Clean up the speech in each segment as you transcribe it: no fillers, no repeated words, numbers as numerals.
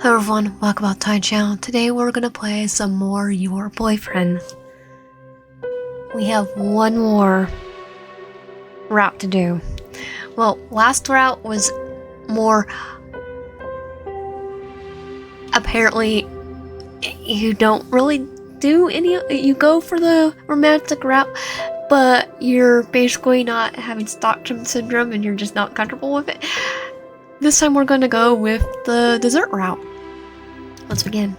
Hello everyone, welcome back to my channel. Today we're gonna play some more Your Boyfriend. We have one more route to do. Well, last route was more... Apparently, you don't really do any... You go for the romantic route, but you're basically not having Stockholm Syndrome and you're just not comfortable with it. This time we're gonna go with the dessert route. Let's begin.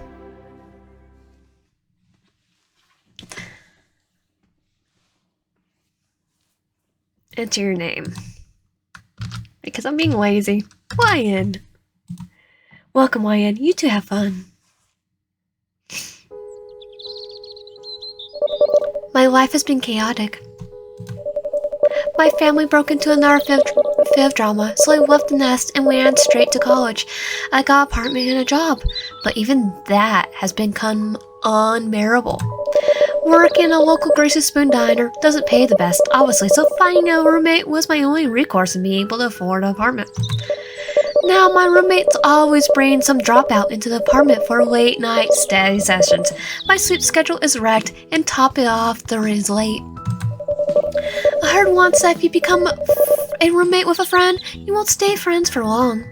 Enter your name. Because I'm being lazy. YN. Welcome, YN. You two have fun. My life has been chaotic. My family broke into another fifth drama, so I left the nest and ran straight to college. I got an apartment and a job, but even that has become unbearable. Work in a local Greasy Spoon diner doesn't pay the best, obviously, so finding a roommate was my only recourse in being able to afford an apartment. Now my roommates always bring some dropout into the apartment for late night study sessions. My sleep schedule is wrecked, and top it off, there is late. I heard once that if you become a roommate with a friend, you won't stay friends for long.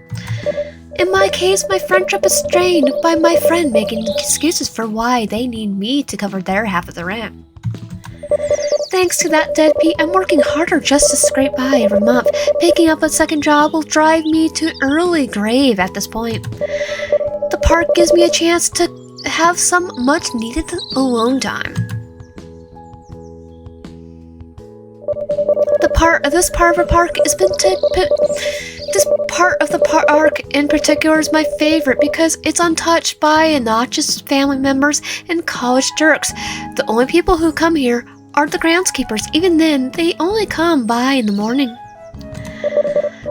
In my case, my friendship is strained by my friend making excuses for why they need me to cover their half of the rent. Thanks to that deadbeat, I'm working harder just to scrape by every month. Picking up a second job will drive me to early grave at this point. The park gives me a chance to have some much needed alone time. This part of the park in particular is my favorite because it's untouched by obnoxious family members and college jerks. The only people who come here are the groundskeepers. Even then, they only come by in the morning.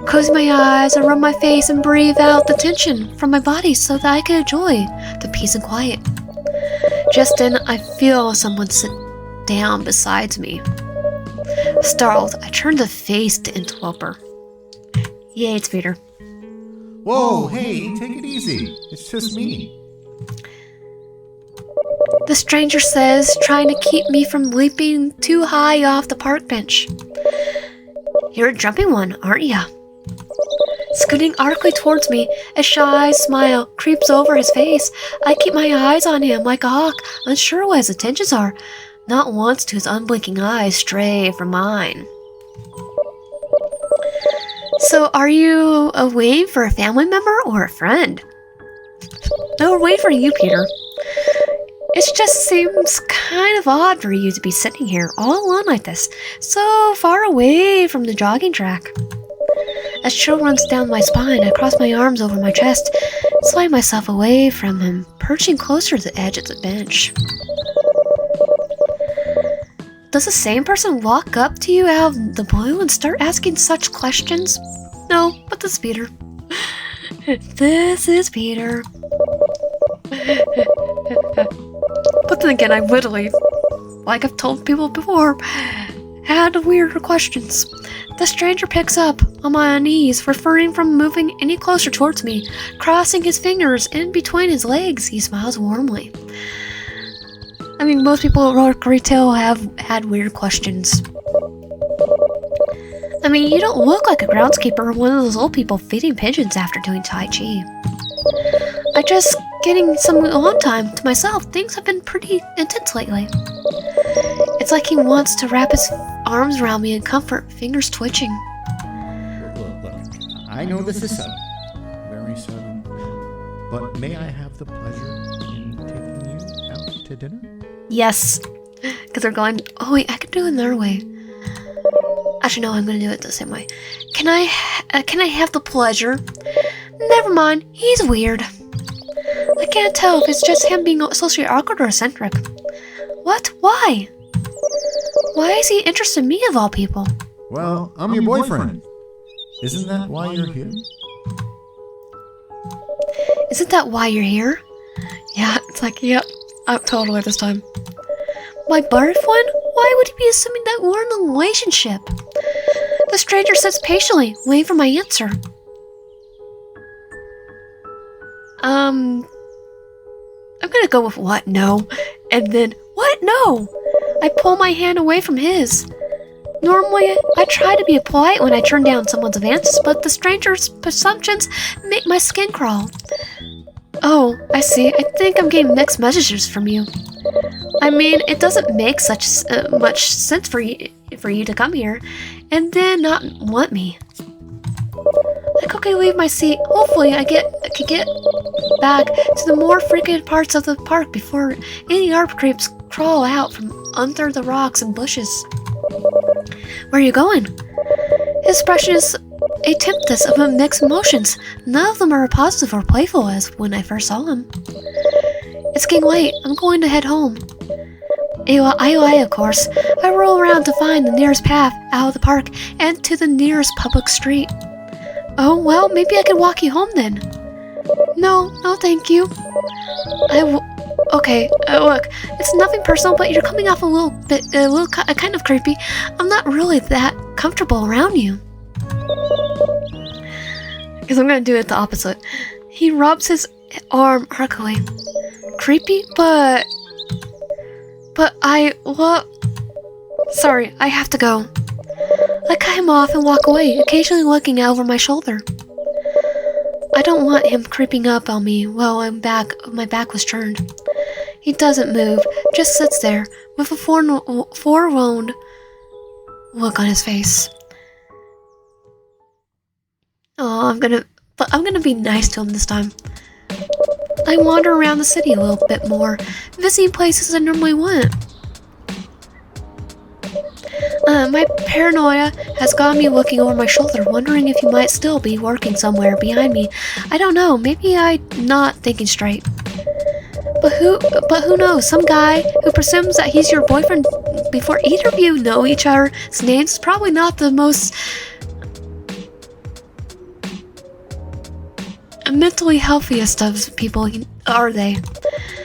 Close my eyes, I rub my face and breathe out the tension from my body so that I can enjoy the peace and quiet. Just then, I feel someone sit down beside me. Startled, I turn to face the interloper. Yay, it's Peter. Whoa, hey, take it easy. It's just me. The stranger says, trying to keep me from leaping too high off the park bench. You're a jumping one, aren't ya? Scooting arcly towards me, a shy smile creeps over his face. I keep my eyes on him like a hawk, unsure what his intentions are. Not once do his unblinking eyes stray from mine. So, are you away for a family member or a friend? No, we're waiting for you, Peter. It just seems kind of odd for you to be sitting here all alone like this, so far away from the jogging track. As chill runs down my spine, I cross my arms over my chest, slide myself away from him, perching closer to the edge of the bench. Does the same person walk up to you out of the blue and start asking such questions? No, but this is Peter. This is Peter. But then again, I literally, like I've told people before, had weirder questions. The stranger picks up on my knees, refraining from moving any closer towards me. Crossing his fingers in between his legs, he smiles warmly. I mean, most people at work retail have had weird questions. I mean, you don't look like a groundskeeper or one of those old people feeding pigeons after doing Tai Chi. I just getting some alone time to myself. Things have been pretty intense lately. It's like he wants to wrap his arms around me in comfort, fingers twitching. Look, I know this is sudden, very sudden, but may I have the pleasure in taking you out to dinner? Yes, because they're going, oh wait, I could do it another way. Actually, no, I'm going to do it the same way. Can I have the pleasure? Never mind, he's weird. I can't tell if it's just him being socially awkward or eccentric. What? Why? Why is he interested in me of all people? Well, I'm your boyfriend. Isn't that why you're here? Isn't that why you're here? Yeah, it's like, yep, totally this time. My boyfriend? Why would he be assuming that we're in a relationship? The stranger sits patiently, waiting for my answer. I'm gonna go with what? No. And then, what? No! I pull my hand away from his. Normally, I try to be polite when I turn down someone's advances, but the stranger's presumptions make my skin crawl. Oh, I see. I think I'm getting mixed messages from you. I mean, it doesn't make such much sense for you to come here and then not want me. I quickly leave my seat. Hopefully, I can get back to the more frequented parts of the park before any art creeps crawl out from under the rocks and bushes. Where are you going? His expression is a tempest of mixed emotions. None of them are positive or playful as when I first saw him. It's getting late. I'm going to head home. Aye, of course. I roll around to find the nearest path out of the park and to the nearest public street. Oh, well, maybe I can walk you home then. No, thank you. Okay, look, it's nothing personal, but you're coming off kind of creepy. I'm not really that comfortable around you. Because I'm gonna do it the opposite. He rubs his arm arcly. Creepy, but sorry, I have to go. I cut him off and walk away, occasionally looking over my shoulder. I don't want him creeping up on me while my back was turned. He doesn't move, just sits there with a forlorn look on his face. Oh, I'm gonna be nice to him this time. I wander around the city a little bit more, visiting places I normally wouldn't. My paranoia has got me looking over my shoulder, wondering if you might still be working somewhere behind me. I don't know, maybe I'm not thinking straight. But who knows? Some guy who presumes that he's your boyfriend before either of you know each other's names is probably not the most mentally healthiest of people, are they?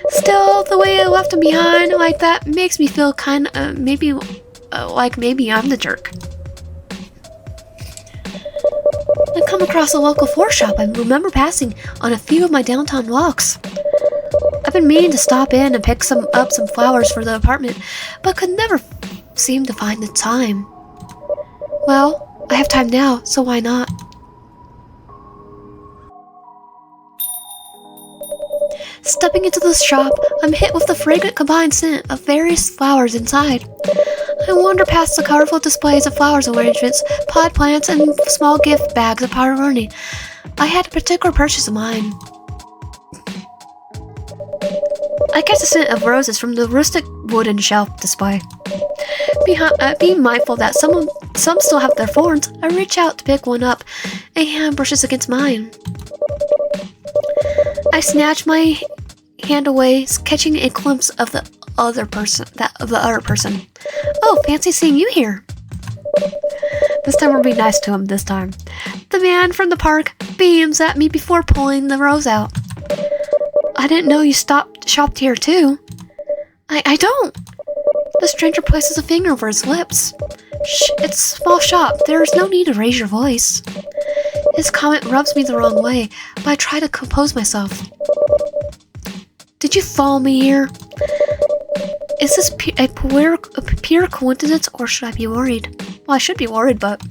Still, the way I left him behind like that makes me feel maybe I'm the jerk. I come across a local flower shop I remember passing on a few of my downtown walks. I've been meaning to stop in and pick up some flowers for the apartment, but could never seem to find the time. Well, I have time now, so why not? Stepping into the shop, I'm hit with the fragrant combined scent of various flowers inside. I wander past the colorful displays of flowers arrangements, pot plants, and small gift bags of pottery. I had a particular purchase in mind. I catch the scent of roses from the rustic wooden shelf display. Being mindful that some still have their thorns, I reach out to pick one up. A hand brushes against mine. I snatch my hand away, catching a glimpse of the other person. Oh, fancy seeing you here. This time we'll be nice to him this time. The man from the park beams at me before pulling the rose out. I didn't know you shopped here too. I don't. The stranger places a finger over his lips. Shh, it's a small shop. There is no need to raise your voice. His comment rubs me the wrong way, but I try to compose myself. Did you follow me here? Is this a pure coincidence, or should I be worried? Well, I should be worried, but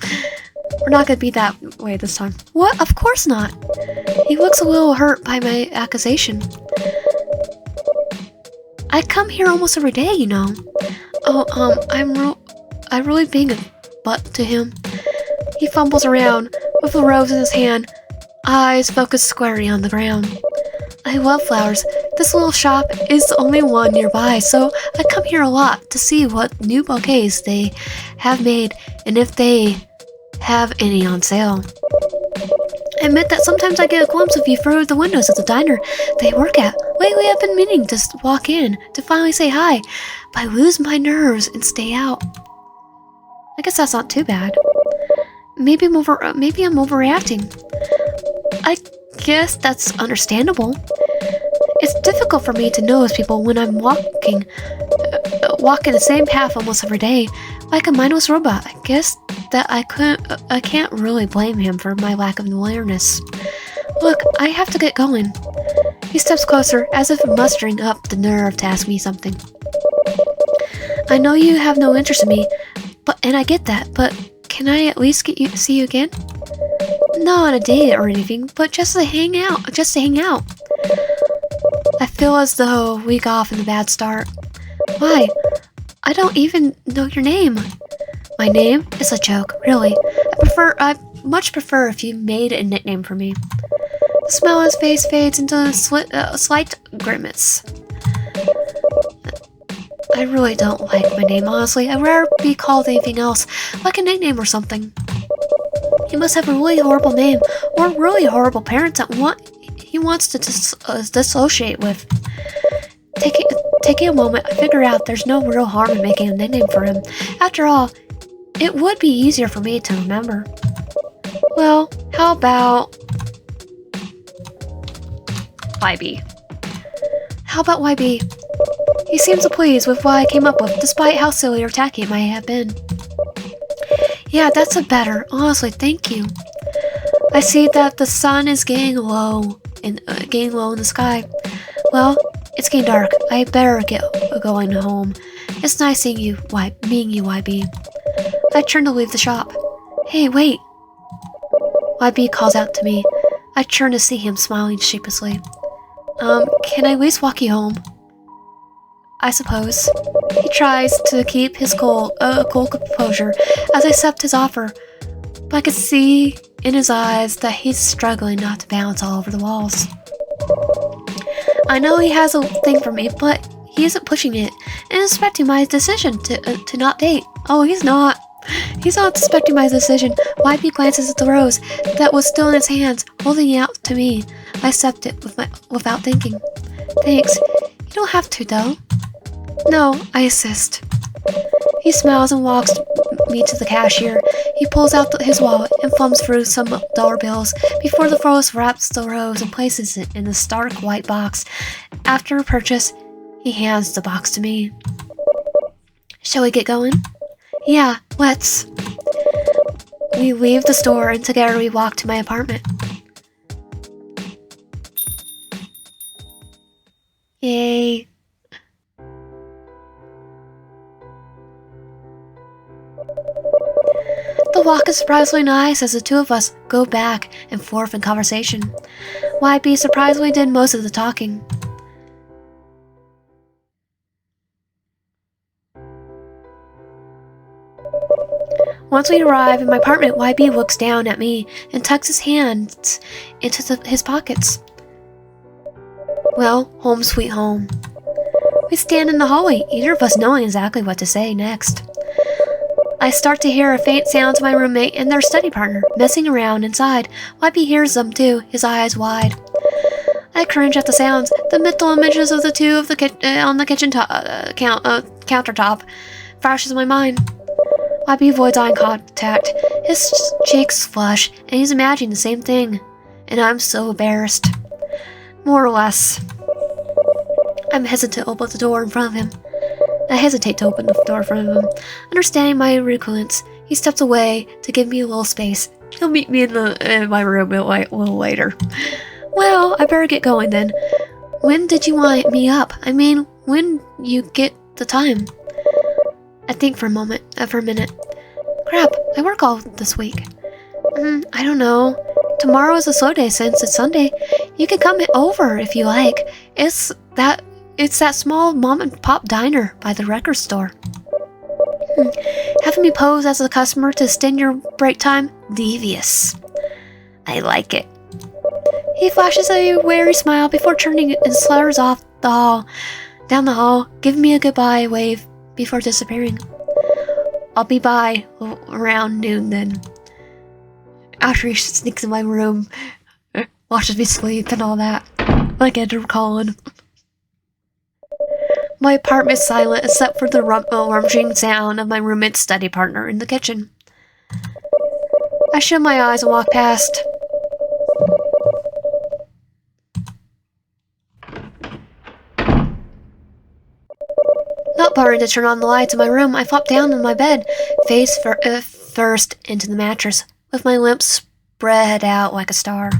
we're not going to be that way this time. What? Of course not. He looks a little hurt by my accusation. I come here almost every day, you know. Oh, I'm really being a butt to him. He fumbles around with a rose in his hand, eyes focused squarely on the ground. I love flowers. This little shop is the only one nearby, so I come here a lot to see what new bouquets they have made and if they have any on sale. I admit that sometimes I get a glimpse of you through the windows of the diner they work at. Lately I've been meaning to walk in to finally say hi, but I lose my nerves and stay out. I guess that's not too bad. Maybe I'm overreacting. I guess that's understandable. It's difficult for me to notice people when I'm walking the same path almost every day, like a mindless robot. I guess that I can't really blame him for my lack of awareness. Look, I have to get going. He steps closer, as if mustering up the nerve to ask me something. I know you have no interest in me, and I get that, but can I at least see you again? Not on a date or anything, but just to hang out. I feel as though we got off in a bad start. Why? I don't even know your name. My name is a joke, really. I much prefer if you made a nickname for me. The smile on his face fades into a slight grimace. I really don't like my name, honestly. I'd rather be called anything else, like a nickname or something. He must have a really horrible name, or really horrible parents that he wants to dissociate with. Taking a moment, I figure out there's no real harm in making a nickname for him. After all, it would be easier for me to remember. Well, how about YB? He seems pleased with what I came up with, despite how silly or tacky it might have been. Yeah, that's better. Honestly, thank you. I see that the sun is getting low in the sky. Well, it's getting dark. I better get going home. It's nice seeing you, meeting you, YB. I turn to leave the shop. Hey, wait. YB calls out to me. I turn to see him smiling sheepishly. Can I at least walk you home? I suppose. He tries to keep his cool composure as I accept his offer, but I can see in his eyes that he's struggling not to bounce all over the walls. I know he has a thing for me, but he isn't pushing it and respecting my decision to not date. Oh, he's not. He's not respecting my decision. YB glances at the rose that was still in his hands, holding it out to me. I accept it without thinking. Thanks. You don't have to, though. No, I insist. He smiles and walks me to the cashier. He pulls out his wallet and thumbs through some dollar bills before the florist wraps the rose and places it in a stark white box. After a purchase, he hands the box to me. Shall we get going? Yeah, let's. We leave the store and together we walk to my apartment. Yay. The walk is surprisingly nice as the two of us go back and forth in conversation. YB surprisingly did most of the talking. Once we arrive in my apartment, YB looks down at me and tucks his hands into his pockets. Well, home sweet home. We stand in the hallway, either of us knowing exactly what to say next. I start to hear a faint sound to my roommate and their study partner messing around inside. YB hears them too, his eyes wide. I cringe at the sounds. The mental images of the two on the kitchen countertop flashes in my mind. YB avoids eye contact. His cheeks flush, and he's imagining the same thing. And I'm so embarrassed. More or less. I'm hesitant to open the door in front of him. I hesitate to open the door in front of him. Understanding my reluctance, he steps away to give me a little space. He'll meet me in my room a little later. Well, I better get going then. When did you want me up? I mean, when you get the time? I think for a minute. Crap, I work all this week. I don't know. Tomorrow is a slow day since it's Sunday. You can come over if you like. It's that small mom and pop diner by the record store. Having me pose as a customer to extend your break time? Devious. I like it. He flashes a wary smile before turning and slutters off down the hall, giving me a goodbye wave before disappearing. I'll be by around noon then. After he sneaks in my room, watches me sleep and all that, like Andrew Collin. My apartment is silent except for the rummaging sound of my roommate's study partner in the kitchen. I shut my eyes and walk past. Not bothering to turn on the lights in my room, I flop down on my bed, face first into the mattress, with my lips spread out like a star.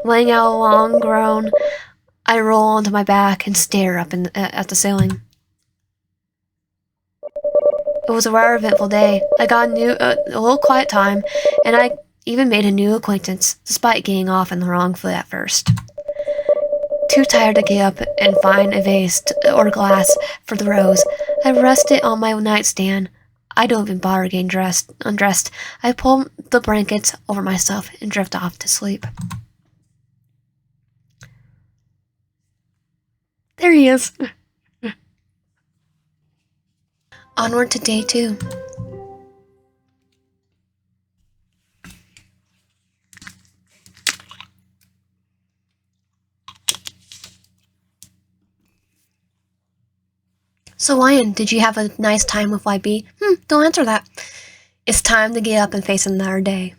Laying out a long groan, I roll onto my back and stare up at the ceiling. It was a rare, eventful day. I got a little quiet time, and I even made a new acquaintance, despite getting off on the wrong foot at first. Too tired to get up and find a vase or glass for the rose, I rest it on my nightstand. I don't even bother getting undressed. I pull the blankets over myself and drift off to sleep. There he is. Onward to day 2. So, Ryan, did you have a nice time with YB? Don't answer that. It's time to get up and face another day.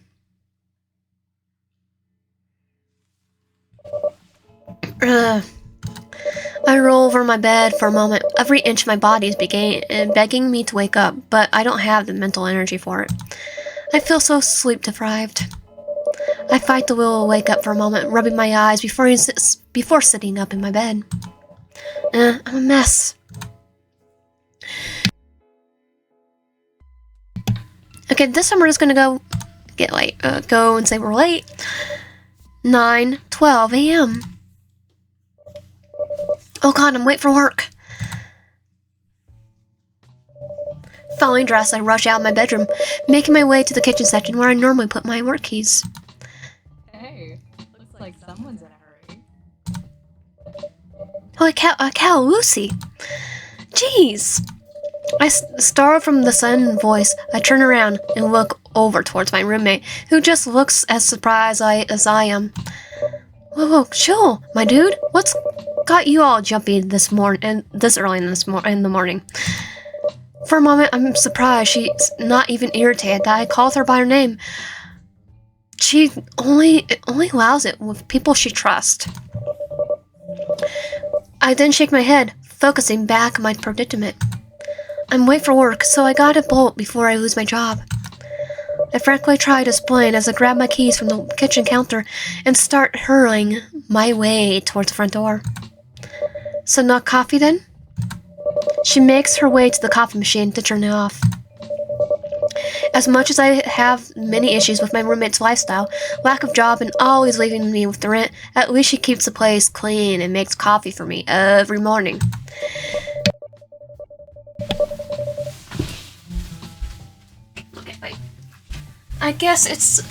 I roll over my bed for a moment. Every inch of my body is begging me to wake up, but I don't have the mental energy for it. I feel so sleep-deprived. I fight the will to wake up for a moment, rubbing my eyes before sitting up in my bed. I'm a mess. Okay, this time we're just gonna go and say we're late. 9:12 a.m. Oh god, I'm late for work. Finally dressed, I rush out of my bedroom, making my way to the kitchen section where I normally put my work keys. Hey, looks like someone's in a hurry. Oh, a cow, Lucy. Jeez. I startle from the sudden voice. I turn around and look over towards my roommate, who just looks as surprised as I am. Whoa, chill, my dude. What's got you all jumpy this early in the morning? For a moment, I'm surprised she's not even irritated that I called her by her name. She only allows it with people she trusts. I then shake my head, focusing back on my predicament. I'm late for work, so I gotta bolt before I lose my job. I frankly try to explain as I grab my keys from the kitchen counter and start hurling my way towards the front door. So not coffee then? She makes her way to the coffee machine to turn it off. As much as I have many issues with my roommate's lifestyle, lack of job, and always leaving me with the rent, at least she keeps the place clean and makes coffee for me every morning. Okay, wait. I guess it's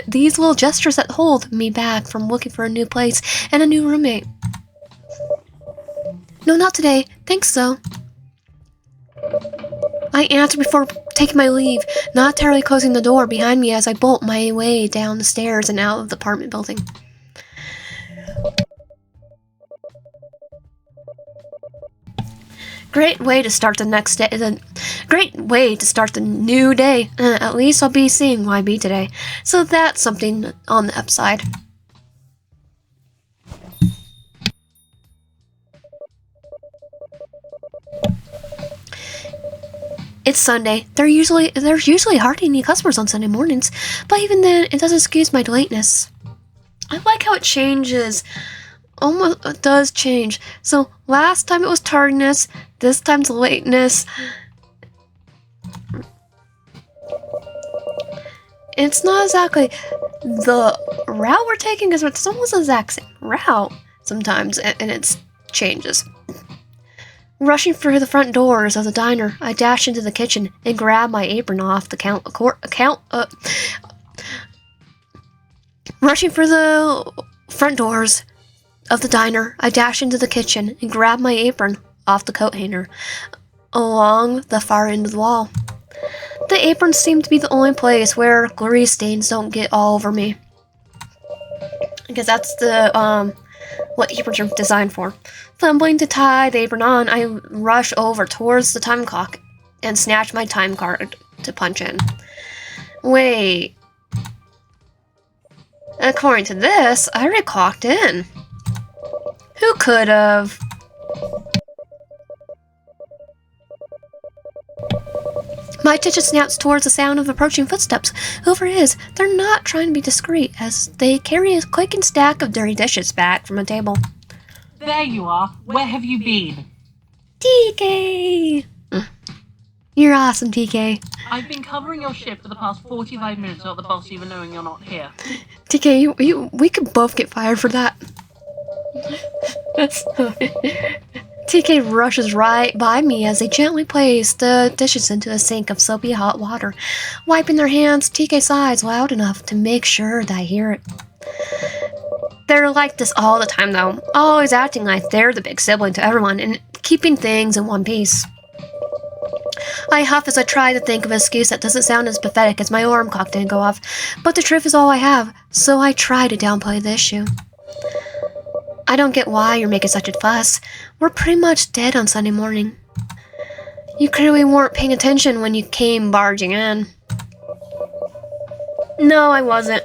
these little gestures that hold me back from looking for a new place and a new roommate. No, not today. Thanks, though. I answer before taking my leave, not entirely closing the door behind me as I bolt my way down the stairs and out of the apartment building. Great way to start the next day. Great way to start the new day. At least I'll be seeing YB today, so that's something on the upside. It's Sunday. There's usually hardly any customers on Sunday mornings, but even then, it doesn't excuse my lateness. I like how it changes. Almost it does change. So last time it was tardiness, this time's lateness. It's not exactly the route we're taking, because it's almost the exact same route sometimes, and it changes. Rushing through the front doors of the diner, I dash into the kitchen and grab my apron off the Rushing through the front doors of the diner, I dash into the kitchen and grab my apron off the coat hanger along the far end of the wall. The aprons seem to be the only place where grease stains don't get all over me, because that's the what aprons are designed for. Fumbling to tie the apron on, I rush over towards the time clock and snatch my time card to punch in. Wait. According to this, I already clocked in. Who could have? My attention snaps towards the sound of approaching footsteps. Whoever it is, they're not trying to be discreet as they carry a quaking stack of dirty dishes back from a table. There you are. Where have you been? TK! You're awesome, TK. I've been covering your shift for the past 45 minutes without the boss even knowing you're not here. TK, we could both get fired for that. TK rushes right by me as they gently place the dishes into a sink of soapy hot water. Wiping their hands, TK sighs loud enough to make sure that I hear it. They're like this all the time, though, always acting like they're the big sibling to everyone and keeping things in one piece. I huff as I try to think of an excuse that doesn't sound as pathetic as my alarm clock didn't go off, but the truth is all I have, so I try to downplay the issue. I don't get why you're making such a fuss. We're pretty much dead on Sunday morning. You clearly weren't paying attention when you came barging in. No, I wasn't.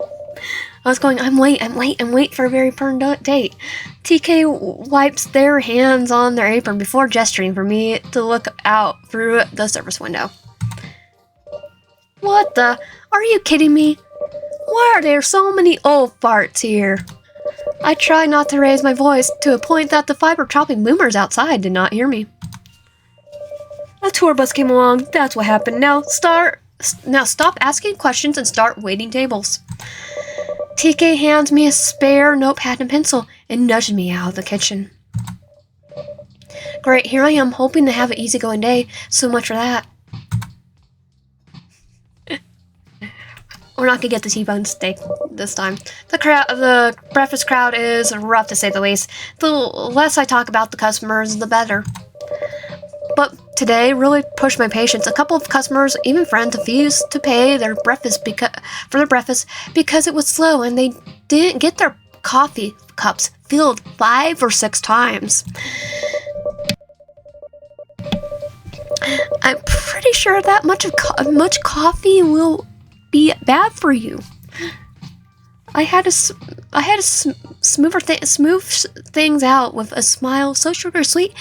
I was going, I'm late for a very important date. TK wipes their hands on their apron before gesturing for me to look out through the service window. What the? Are you kidding me? Why are there so many old farts here? I try not to raise my voice to a point that the fiber-chopping boomers outside did not hear me. A tour bus came along, that's what happened. Now stop asking questions and start waiting tables. TK hands me a spare notepad and pencil and nudges me out of the kitchen. Great, here I am hoping to have an easygoing day. So much for that. We're not gonna get the T-bone steak this time. The breakfast crowd is rough to say the least. The less I talk about the customers, the better. But today really pushed my patience. A couple of customers, even friends, refused to pay their breakfast for their breakfast because it was slow and they didn't get their coffee cups filled 5 or 6 times. I'm pretty sure that much coffee will be bad for you. I had to smooth things out with a smile so sugar sweet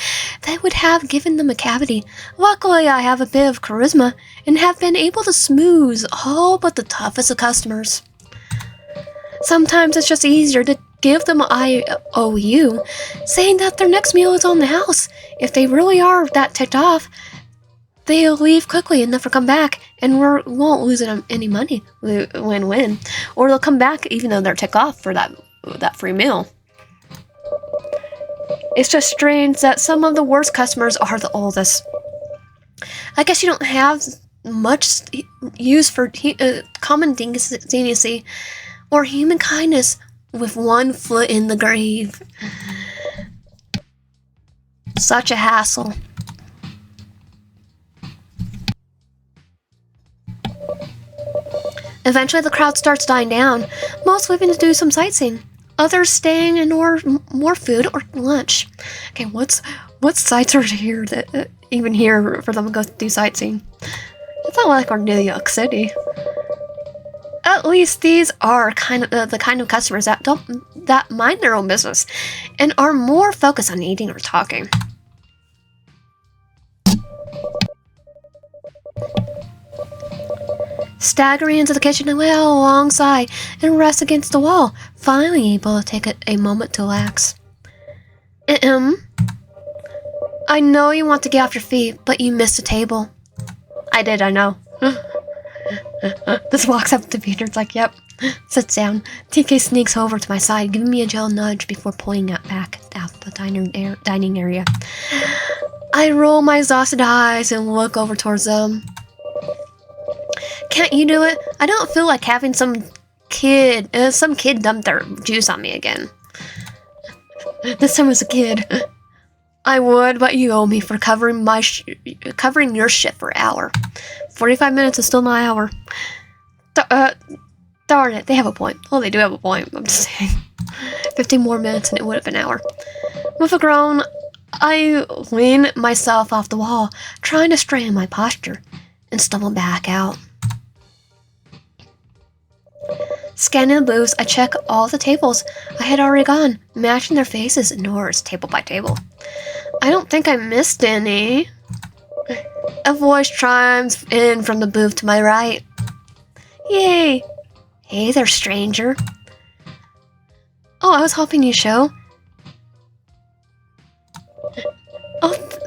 that would have given them a cavity. Luckily, I have a bit of charisma and have been able to smooth all but the toughest of customers. Sometimes it's just easier to give them IOU, saying that their next meal is on the house. If they really are that ticked off, they'll leave quickly and never come back, and we won't lose any money. Win-win. Or they'll come back even though they're ticked off for that free meal. It's just strange that some of the worst customers are the oldest. I guess you don't have much use for common decency or human kindness with one foot in the grave. Such a hassle. Eventually, the crowd starts dying down, most leaving to do some sightseeing, others staying and order more food or lunch. Okay, what sites are here that even here for them to go do sightseeing? It's not like we're New York City. At least these are the kind of customers that mind their own business and are more focused on eating or talking. Staggering into the kitchen, I let out a long sigh and rest against the wall, finally able to take a moment to relax. I know you want to get off your feet, but you missed a table. I did, I know. This walks up to Peter, it's like, yep. Sits down. TK sneaks over to my side, giving me a gentle nudge before pointing back out the dining area. I roll my exhausted eyes and look over towards them. Can't you do it? I don't feel like having some kid dump their juice on me again. This time as a kid. I would, but you owe me for covering your shift for an hour. 45 minutes is still my hour. Darn it, they have a point. Oh, they do have a point. I'm just saying. 15 more minutes and it would have been an hour. With a groan, I lean myself off the wall, trying to straighten my posture, and stumble back out. Scanning the booths, I check all the tables I had already gone, matching their faces and doors table by table. I don't think I missed any. A voice chimes in from the booth to my right. Yay! Hey there, stranger. Oh, I was hoping you'd show.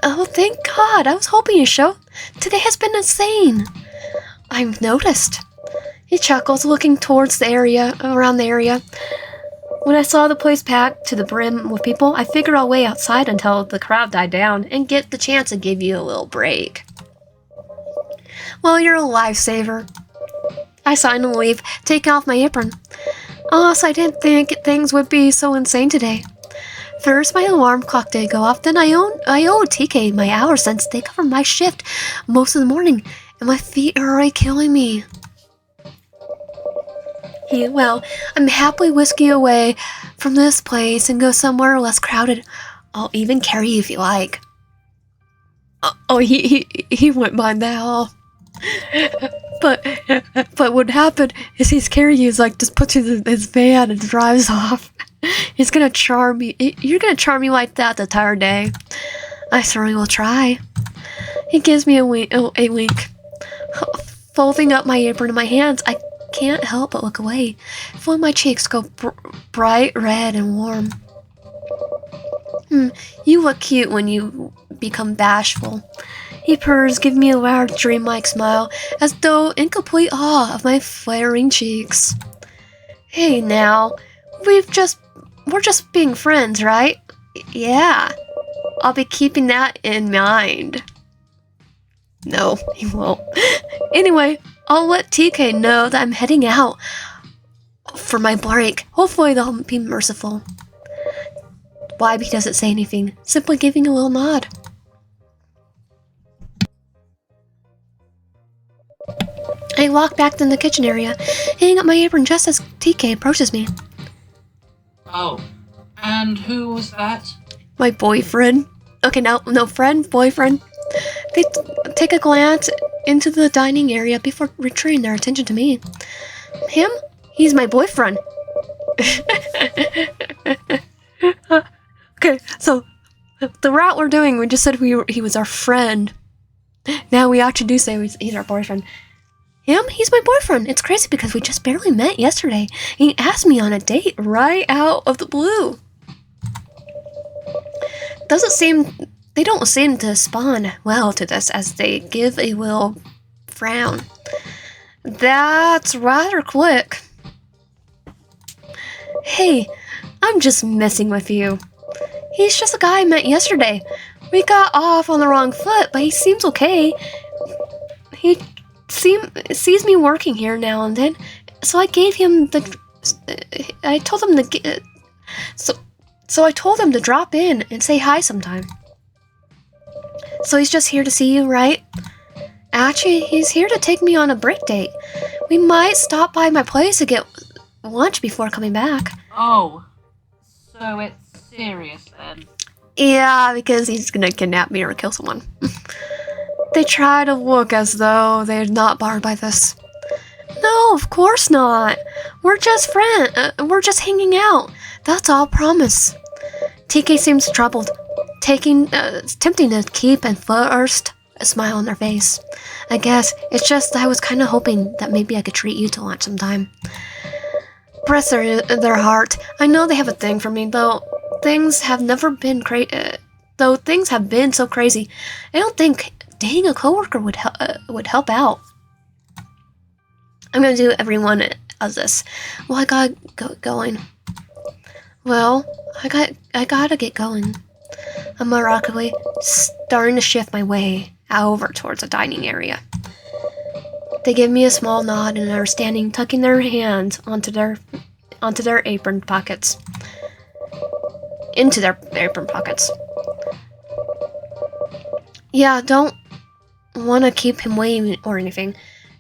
Oh, thank God! I was hoping you'd show. Today has been insane. I've noticed. He chuckles, looking towards the area, around the area. When I saw the place packed to the brim with people, I figured I'll wait outside until the crowd died down and get the chance to give you a little break. Well, you're a lifesaver. I signed and leave, taking off my apron. Honestly, I didn't think things would be so insane today. First, my alarm clock did go off, then I owe TK my hours since they cover my shift most of the morning, and my feet are already killing me. Well, I'm happily whisking away from this place and go somewhere less crowded. I'll even carry you if you like. He wouldn't mind that at all. But what happened is he's carrying you, like, just puts you in his van and drives off. He's gonna charm me. You're gonna charm me like that the entire day. I certainly will try. He gives me a wink. Folding up my apron in my hands, I can't help but look away, feeling my cheeks go bright red and warm. You look cute when you become bashful. He purrs, giving me a loud, dreamlike smile, as though in complete awe of my flaring cheeks. Hey now, we're just being friends, right? Yeah, I'll be keeping that in mind. No, he won't. Anyway, I'll let TK know that I'm heading out for my break. Hopefully they'll be merciful. Wybie doesn't say anything, simply giving a little nod. I walk back to the kitchen area, hanging up my apron just as TK approaches me. Oh, and who was that? My boyfriend. Okay, no, friend, boyfriend. They take a glance into the dining area before returning their attention to me. Him? He's my boyfriend. Okay, so the route we're doing, we just said he was our friend. Now we actually do say he's our boyfriend. Him? He's my boyfriend. It's crazy because we just barely met yesterday. He asked me on a date right out of the blue. They don't seem to respond well to this, as they give a little frown. That's rather quick. Hey, I'm just messing with you. He's just a guy I met yesterday. We got off on the wrong foot, but he seems okay. He sees me working here now and then, so I gave him I told him to drop in and say hi sometime. So he's just here to see you, right? Actually, he's here to take me on a break date. We might stop by my place to get lunch before coming back. Oh, so it's serious then? Yeah, because he's gonna kidnap me or kill someone. They try to look as though they're not bothered by this. No, of course not. We're just friends. We're just hanging out. That's all, promise. TK seems troubled, tempting to keep and first a smile on their face. I guess it's just I was kind of hoping that maybe I could treat you to lunch sometime. Bless their heart. I know they have a thing for me, though things have been so crazy. I don't think dating a coworker would help out. I'm gonna do everyone as this. Well, I gotta going. Well, I gotta get going. I'm rapidly starting to shift my way over towards the dining area. They give me a small nod and are standing, tucking their hands into their apron pockets. Yeah, don't want to keep him waiting or anything.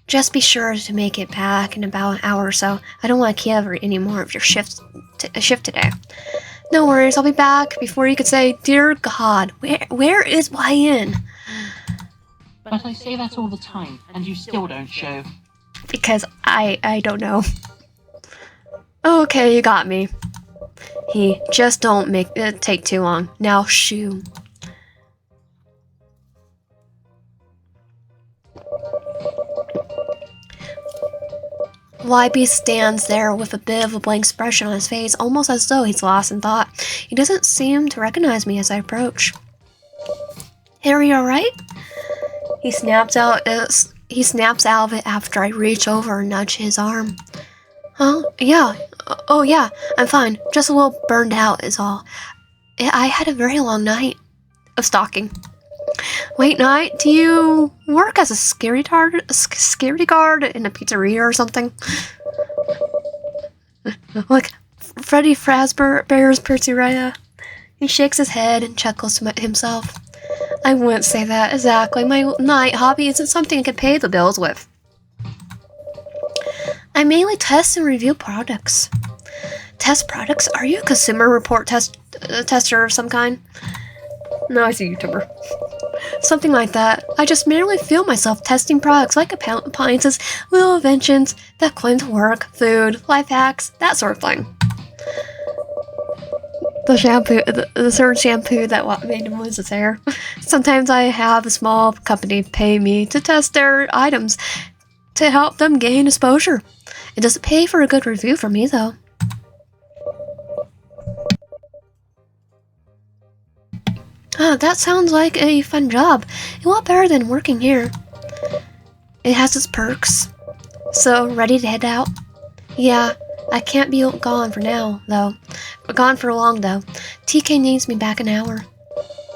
Just be sure to make it back in about an hour or so. I don't want to cover any more of your shift today. No worries, I'll be back before you could say, "Dear God, where is YN?" But I say that all the time, and you still don't show. Because I don't know. Okay, you got me. He just don't make it take too long. Now shoo. YB stands there with a bit of a blank expression on his face, almost as though he's lost in thought. He doesn't seem to recognize me as I approach. Harry, alright? He snaps out of it after I reach over and nudge his arm. Huh? Yeah. Oh yeah, I'm fine. Just a little burned out is all. I had a very long night of stalking. Wait, Night, do you work as a security guard in a pizzeria or something? Like Freddy Fazbear's Pizzeria? He shakes his head and chuckles to himself. I wouldn't say that exactly. My night hobby isn't something I can pay the bills with. I mainly test and review products. Test products? Are you a consumer report tester of some kind? No, he's a YouTuber. Something like that. I just merely feel myself testing products like appliances, little inventions that claim to work, food, life hacks, that sort of thing. The shampoo, the certain shampoo that made him lose his hair. Sometimes I have a small company pay me to test their items to help them gain exposure. It doesn't pay for a good review for me, though. Oh, that sounds like a fun job. A lot better than working here. It has its perks. So, ready to head out? Yeah, I can't be gone for now, though. Gone for long, though. TK needs me back an hour.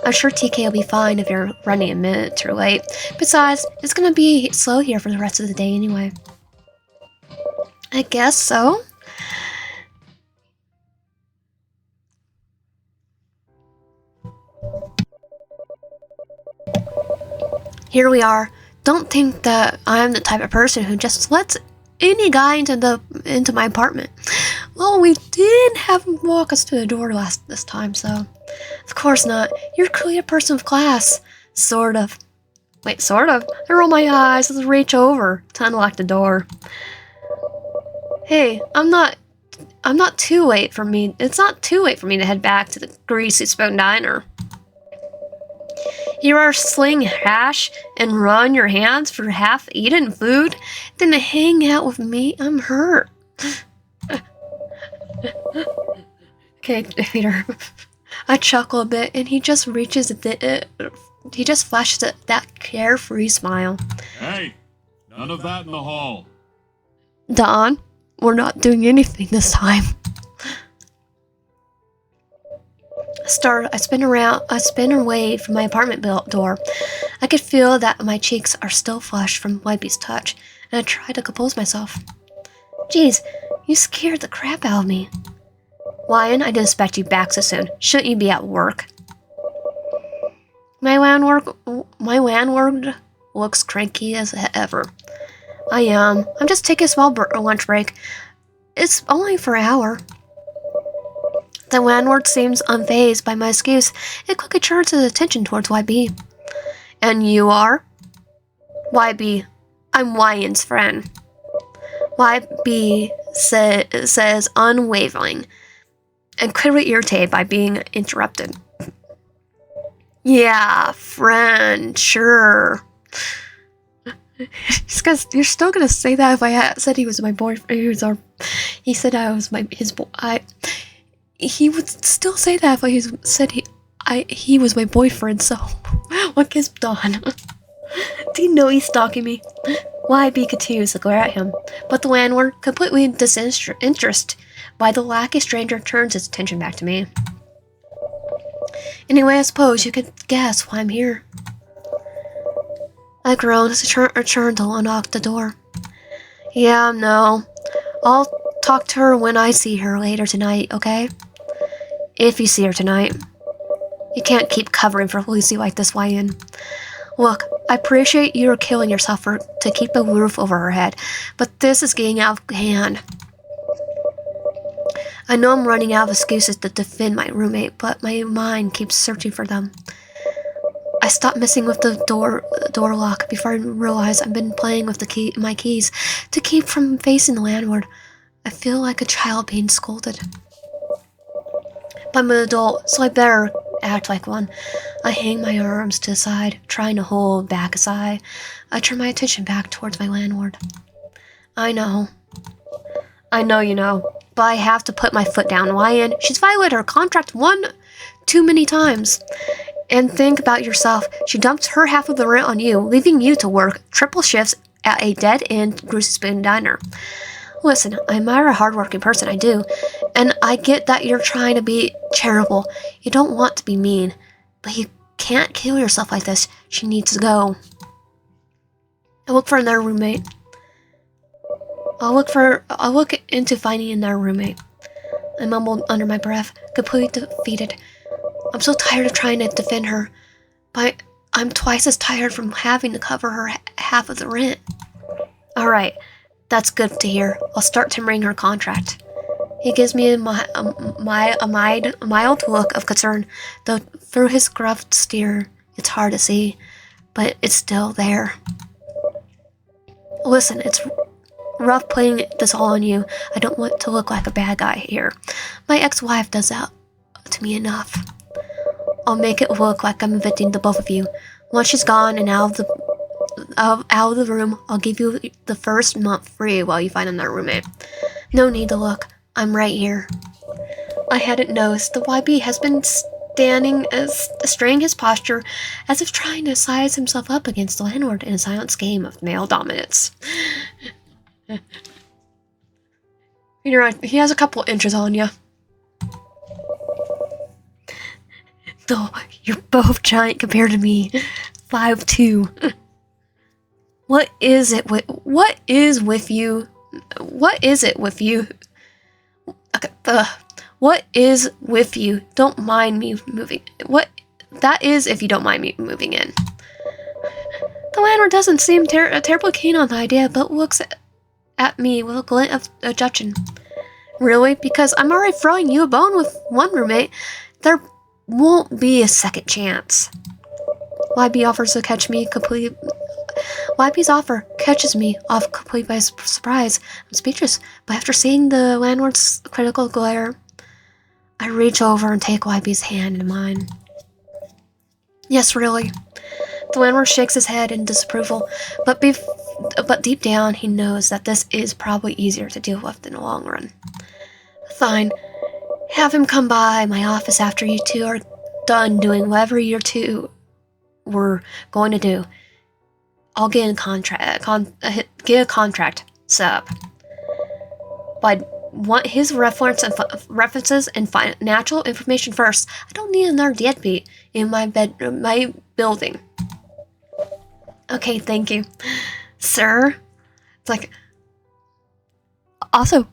I'm sure TK will be fine if you're running a minute too late. Besides, it's gonna be slow here for the rest of the day anyway. I guess so. Here we are. Don't think that I'm the type of person who just lets any guy into my apartment. Well, we did have him walk us to the door this time, so of course not. You're clearly a person of class, sort of. Wait, sort of? I roll my eyes and reach over to unlock the door. Hey, I'm not too late for me. It's not too late for me to head back to the Greasy Spoon Diner. You are sling hash and run your hands for half-eaten food, then to hang out with me, I'm hurt. Okay, Peter. I chuckle a bit, and he just he just flashes that carefree smile. Hey, none of that in the hall. Don, we're not doing anything this time. I spin away from my apartment door. I could feel that my cheeks are still flushed from Webby's touch, and I try to compose myself. Geez, you scared the crap out of me. Wyan, I didn't expect you back so soon. Shouldn't you be at work? My landlord looks cranky as ever. I am. I'm just taking a small lunch break. It's only for an hour. The landlord seems unfazed by my excuse and quickly turns his attention towards YB. And you are? YB, I'm Wyan's friend. YB says unwavering and clearly irritated by being interrupted. Yeah, friend, sure. You're still gonna say that if I said he was my boyfriend. He said I was his boy. He would still say that if I said he was my boyfriend, so what gives Don? Do you know he's stalking me? YB continues to glare at him, but the landlord, completely disinterested by the lackey stranger, turns his attention back to me. Anyway, I suppose you could guess why I'm here. I groaned as I returned to unlock the door. Yeah, no. I'll talk to her when I see her later tonight, okay? If you see her tonight. You can't keep covering for Lucy like this, Wyan. Look, I appreciate you're killing yourself to keep a roof over her head, but this is getting out of hand. I know I'm running out of excuses to defend my roommate, but my mind keeps searching for them. I stopped messing with the door lock before I realized I've been playing with my keys to keep from facing the landlord. I feel like a child being scolded. But I'm an adult, so I better act like one. I hang my arms to the side, trying to hold back a sigh. I turn my attention back towards my landlord. I know. I know you know, but I have to put my foot down. YN, she's violated her contract one too many times. And think about yourself. She dumped her half of the rent on you, leaving you to work triple shifts at a dead-end Greasy Spoon diner. Listen, I admire a hardworking person, I do. And I get that you're trying to be charitable. You don't want to be mean. But you can't kill yourself like this. She needs to go. I'll look for another roommate. I'll look into finding another roommate. I mumbled under my breath, completely defeated. I'm so tired of trying to defend her, but I'm twice as tired from having to cover her half of the rent. Alright, that's good to hear. I'll start timbering her contract. He gives me a mild look of concern, though through his gruff stare, it's hard to see, but it's still there. Listen, it's rough putting this all on you. I don't want to look like a bad guy here. My ex-wife does that to me enough. I'll make it look like I'm evicting the both of you. Once she's gone and out of the room, I'll give you the first month free while you find another roommate. No need to look. I'm right here. I hadn't noticed. The YB has been straining his posture as if trying to size himself up against the landlord in a silent game of male dominance. You're right. He has a couple inches on you. Though you're both giant compared to me. 5'2". What is it with you? What is it with you? Okay, what is with you? Don't mind me moving. What? That is if you don't mind me moving in. The landlord doesn't seem terribly keen on the idea, but looks at me with a glint of judging. Really? Because I'm already throwing you a bone with one roommate. There won't be a second chance. YB's offer catches me off completely by surprise. I'm speechless, but after seeing the landlord's critical glare, I reach over and take YB's hand in mine. Yes, really. The landlord shakes his head in disapproval, but deep down he knows that this is probably easier to deal with in the long run. Fine. Have him come by my office after you two are done doing whatever you two were going to do. I'll get a contract set up. But I want his references and financial information first. I don't need another deadbeat in my building. Okay, thank you, sir. It's like, also,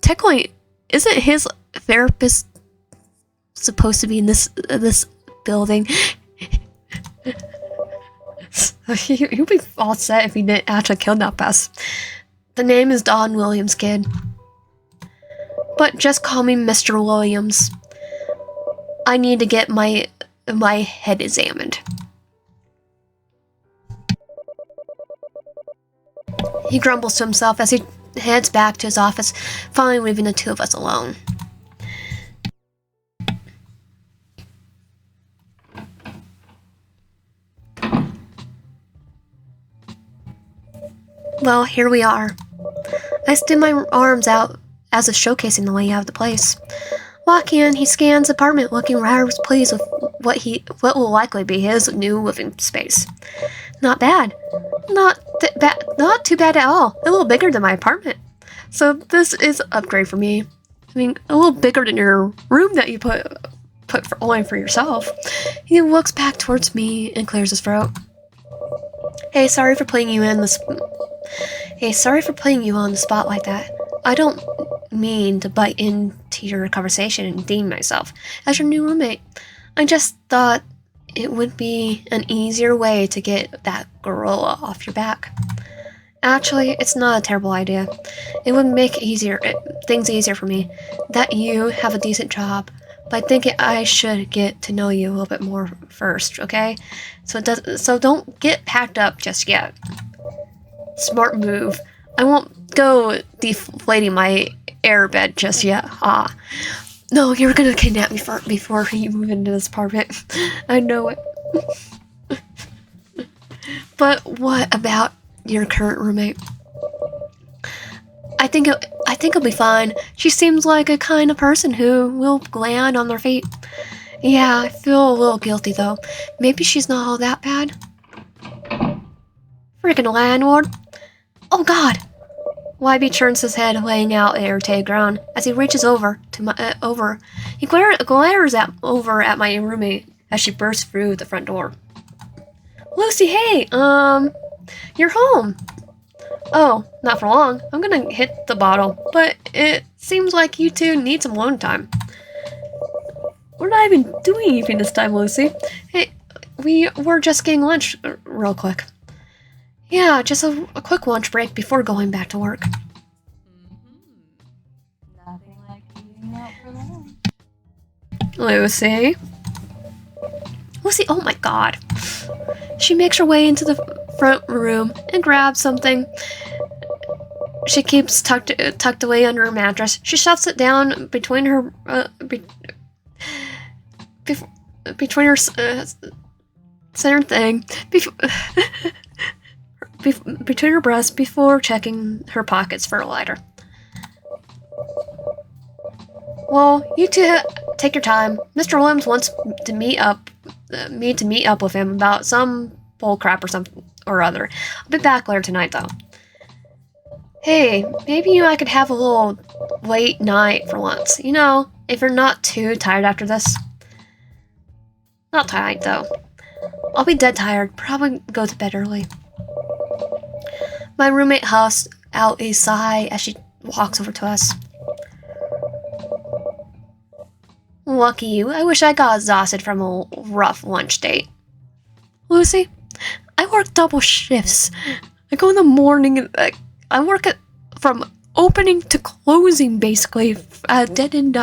technically, isn't his therapist supposed to be in this building? He'll be all set if he didn't actually kidnap us. The name is Don Williams, kid. But just call me Mr. Williams. I need to get my head examined. He grumbles to himself as he heads back to his office, finally leaving the two of us alone. Well, here we are. I extend my arms out as if showcasing the layout of the place. Walking in, he scans the apartment, looking rather pleased with what will likely be his new living space. Not bad. Not too bad at all. A little bigger than my apartment. So this is an upgrade for me. I mean, a little bigger than your room that you put only for yourself. He looks back towards me and clears his throat. Hey, sorry for putting you on the spot like that. I don't mean to butt into your conversation and deem myself as your new roommate. I just thought it would be an easier way to get that gorilla off your back. Actually, it's not a terrible idea. It would make things easier for me that you have a decent job. But I think I should get to know you a little bit more first, okay? So don't get packed up just yet. Smart move. I won't go deflating my airbed just yet. No, you're gonna kidnap me before you move into this apartment. I know it. But what about your current roommate? I think it'll be fine. She seems like a kind of person who will land on their feet. Yeah, I feel a little guilty though. Maybe she's not all that bad. Freaking landlord. Oh God. YB turns his head, laying out an irritated ground. As he reaches over to my he glares over at my roommate as she bursts through the front door. Lucy, hey, you're home. Oh, not for long. I'm gonna hit the bottle, but it seems like you two need some alone time. We're not even doing anything this time, Lucy. Hey, we were just getting lunch real quick. Yeah, just a quick lunch break before going back to work. Nothing like eating out for lunch. Lucy? Lucy, oh my God. She makes her way into the front room and grabs something she keeps tucked away under her mattress. She shoves it down between her between her center thing between her breasts before checking her pockets for a lighter. Well, you two take your time. Mr. Williams wants to meet up with him about some bull crap or something or other. I'll be back later tonight, though. Hey, maybe you and I could have a little late night for once. You know, if you're not too tired after this. Not tonight, though. I'll be dead tired. Probably go to bed early. My roommate huffs out a sigh as she walks over to us. Lucky you. I wish I got exhausted from a rough lunch date. Lucy, I work double shifts. I go in the morning and I work from opening to closing, basically, at Dead End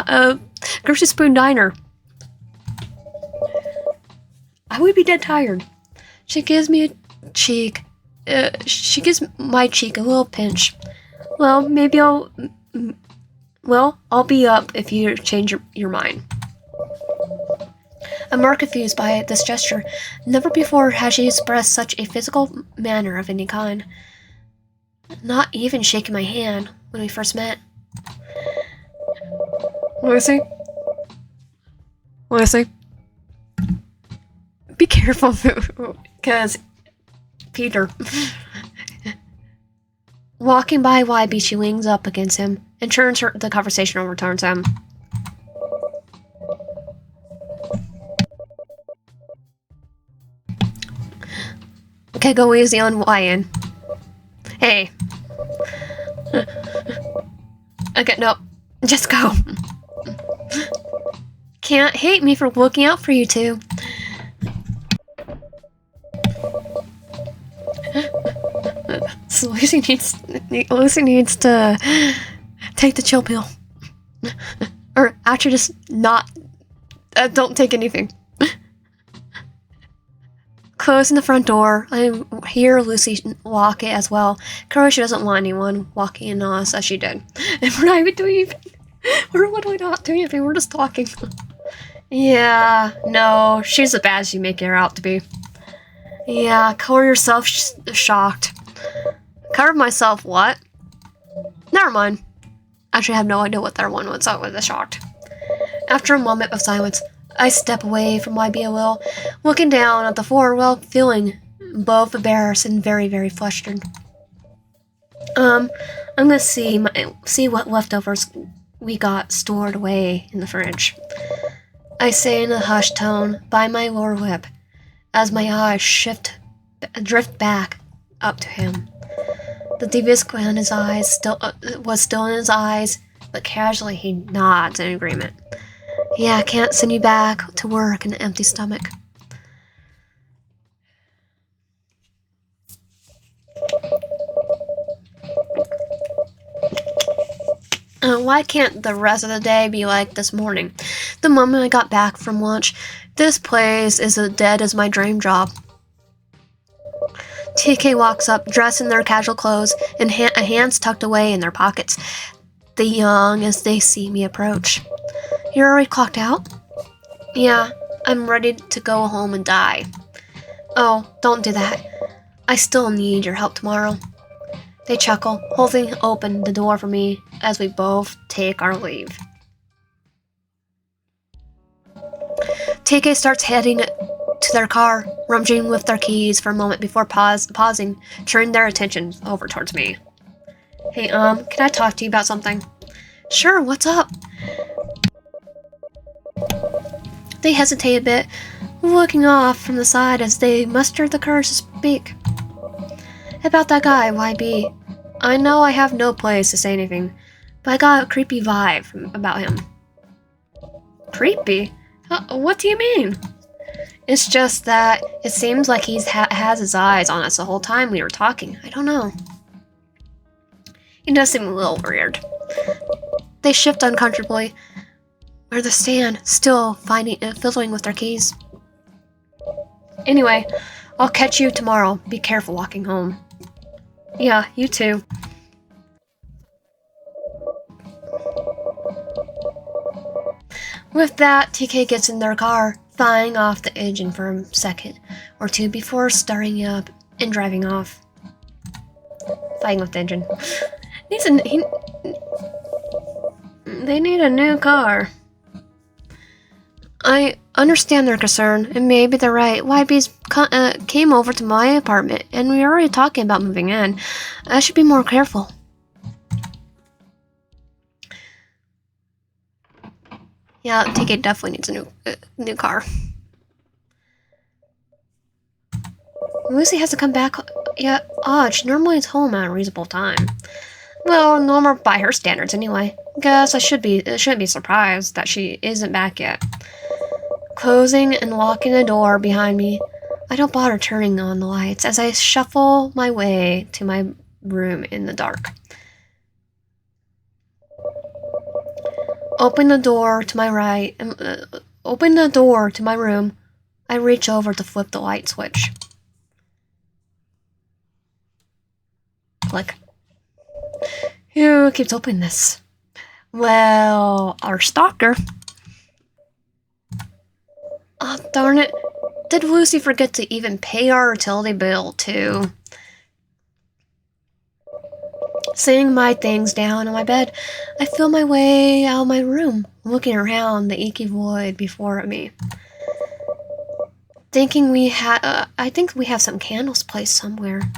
Grocery Spoon Diner. I would be dead tired. She gives me a cheek. She gives my cheek a little pinch. Well, maybe I'll be up if you change your mind. I'm more confused by this gesture. Never before has she expressed such a physical manner of any kind. Not even shaking my hand when we first met. Lucy? Be careful, because Peter. Walking by YB, she leans up against him and turns the conversation over towards him. Okay, go easy on YN. Hey. Okay, no. Just go. Can't hate me for looking out for you two. So Lucy needs to take the chill pill. Or actually just not... don't take anything. Closing the front door, I hear Lucy lock it as well. Clearly she doesn't want anyone walking in on us as she did. And we're not even doing anything. We're literally not doing anything, we're just talking. Yeah, no, she's as bad as you make her out to be. Yeah, cover yourself shocked. Cover myself what? Never mind. Actually, I have no idea what that one was. I was shocked. After a moment of silence, I step away from YB a little, looking down at the floor while feeling both embarrassed and very, very flustered. I'm gonna see what leftovers we got stored away in the fridge. I say in a hushed tone by my lower lip, as my eyes drift back up to him. The devious grin in his eyes was still in his eyes, but casually he nods in agreement. Yeah, I can't send you back to work in an empty stomach. Why can't the rest of the day be like this morning? The moment I got back from lunch, this place is as dead as my dream job. TK walks up, dressed in their casual clothes, and hands tucked away in their pockets. They yawn as they see me approach. You're already clocked out? Yeah, I'm ready to go home and die. Oh, don't do that. I still need your help tomorrow. They chuckle, holding open the door for me as we both take our leave. TK starts heading to their car, rummaging with their keys for a moment before pausing, turning their attention over towards me. Hey, can I talk to you about something? Sure, what's up? They hesitate a bit, looking off from the side as they muster the courage to speak. About that guy, YB. I know I have no place to say anything, but I got a creepy vibe about him. Creepy? What do you mean? It's just that it seems like he has his eyes on us the whole time we were talking. I don't know. It does seem a little weird. They shift uncomfortably where they stand, still fiddling with their keys. Anyway, I'll catch you tomorrow. Be careful walking home. Yeah, you too. With that, TK gets in their car, firing off the engine for a second or two before starting up and driving off. Fighting with the engine. They need a new car. I understand their concern, and maybe they're right. YB's came over to my apartment, and we were already talking about moving in. I should be more careful. Yeah, TK definitely needs a new car. Lucy has to come back. Yeah, odd. She normally is home at a reasonable time. Well, normal by her standards, anyway. Guess I shouldn't be surprised that she isn't back yet. Closing and locking the door behind me, I don't bother turning on the lights as I shuffle my way to my room in the dark. Open the door to my room. I reach over to flip the light switch. Click. Who keeps opening this? Well, our stalker. Oh, darn it. Did Lucy forget to even pay our utility bill, too? Setting my things down on my bed, I feel my way out of my room, looking around the inky void before me. I think we have some candles placed somewhere.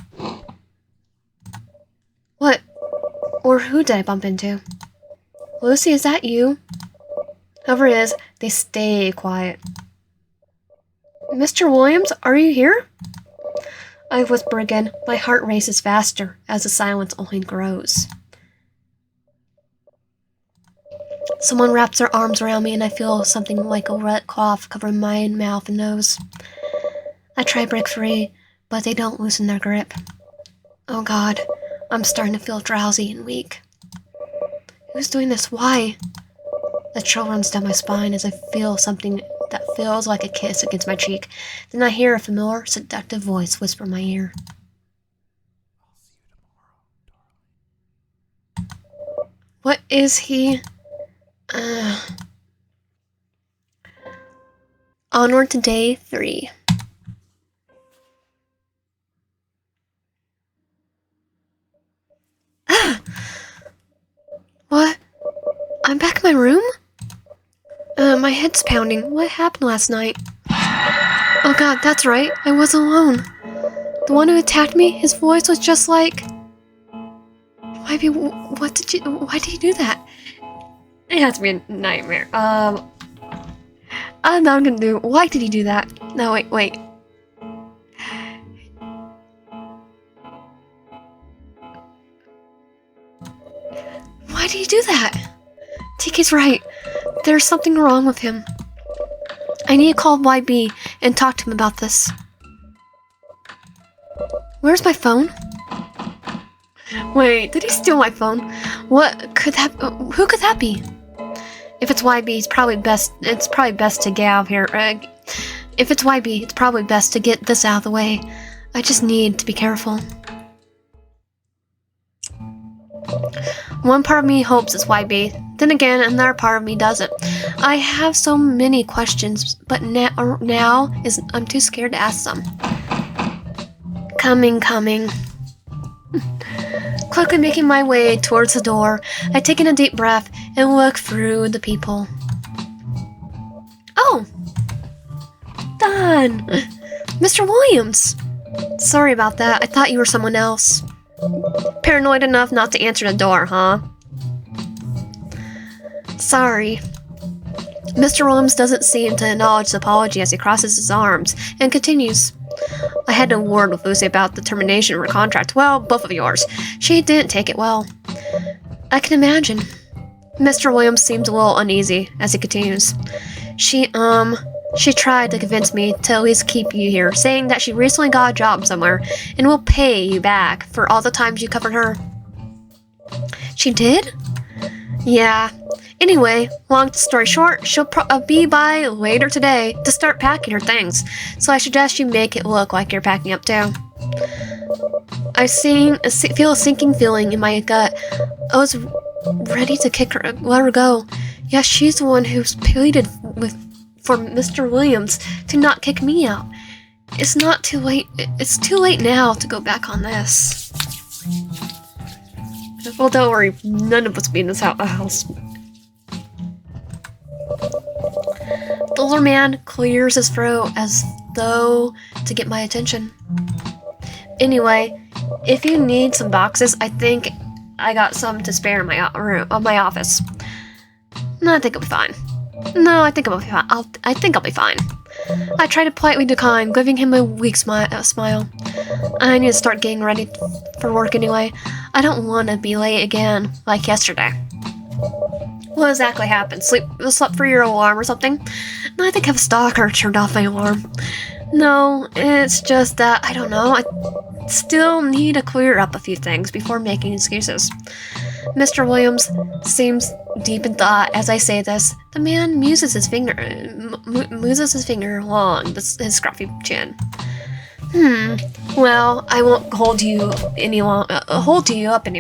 What? Or who did I bump into? Lucy, is that you? Whoever it is, they stay quiet. Mr. Williams, are you here? I whisper again. My heart races faster as the silence only grows. Someone wraps their arms around me and I feel something like a wet cloth covering my mouth and nose. I try to break free, but they don't loosen their grip. Oh God, I'm starting to feel drowsy and weak. Who's doing this? Why? A chill runs down my spine as I feel something that feels like a kiss against my cheek. Then I hear a familiar, seductive voice whisper in my ear. What is he? Onward to day 3. What? I'm back in my room? My head's pounding. What happened last night? Oh God, that's right. I was alone. The one who attacked me, his voice was just like... why did you do that? It has to be a nightmare. I'm not gonna do... Why did he do that? No, wait. Why did he do that? TK's right. There's something wrong with him. I need to call YB and talk to him about this. Where's my phone? Wait, did he steal my phone? What could that... who could that be? If it's YB, it's probably best to get out of here. If it's YB, it's probably best to get this out of the way. I just need to be careful. One part of me hopes it's YB. Then again, another part of me doesn't. I have so many questions, but I'm too scared to ask them. Coming. Quickly making my way towards the door, I take in a deep breath and look through the people. Oh! Don! Mr. Williams! Sorry about that, I thought you were someone else. Paranoid enough not to answer the door, huh? Sorry. Mr. Williams doesn't seem to acknowledge the apology as he crosses his arms and continues. I had a word with Lucy about the termination of her contract. Well, both of yours. She didn't take it well. I can imagine. Mr. Williams seems a little uneasy as he continues. She tried to convince me to at least keep you here, saying that she recently got a job somewhere and will pay you back for all the times you covered her. She did? Yeah. Anyway, long story short, she'll be by later today to start packing her things, so I suggest you make it look like you're packing up too. I feel a sinking feeling in my gut. I was ready to let her go. Yeah, she's the one who's pleaded for Mr. Williams to not kick me out. It's not too late. It's too late now to go back on this. Well, don't worry. None of us be in this house. The older man clears his throat as though to get my attention. Anyway, if you need some boxes, I think I got some to spare in my office. No, I think I'll be fine. No, I think I'll be fine. I think I'll be fine. I try to politely decline, giving him a weak smile. I need to start getting ready for work anyway. I don't want to be late again, like yesterday. What exactly happened? Slept through your alarm or something? No, I think a stalker turned off my alarm. No, it's just that, I don't know, I still need to clear up a few things before making excuses. Mr. Williams seems deep in thought as I say this. The man moves his finger along his scruffy chin. Well, I won't hold you up any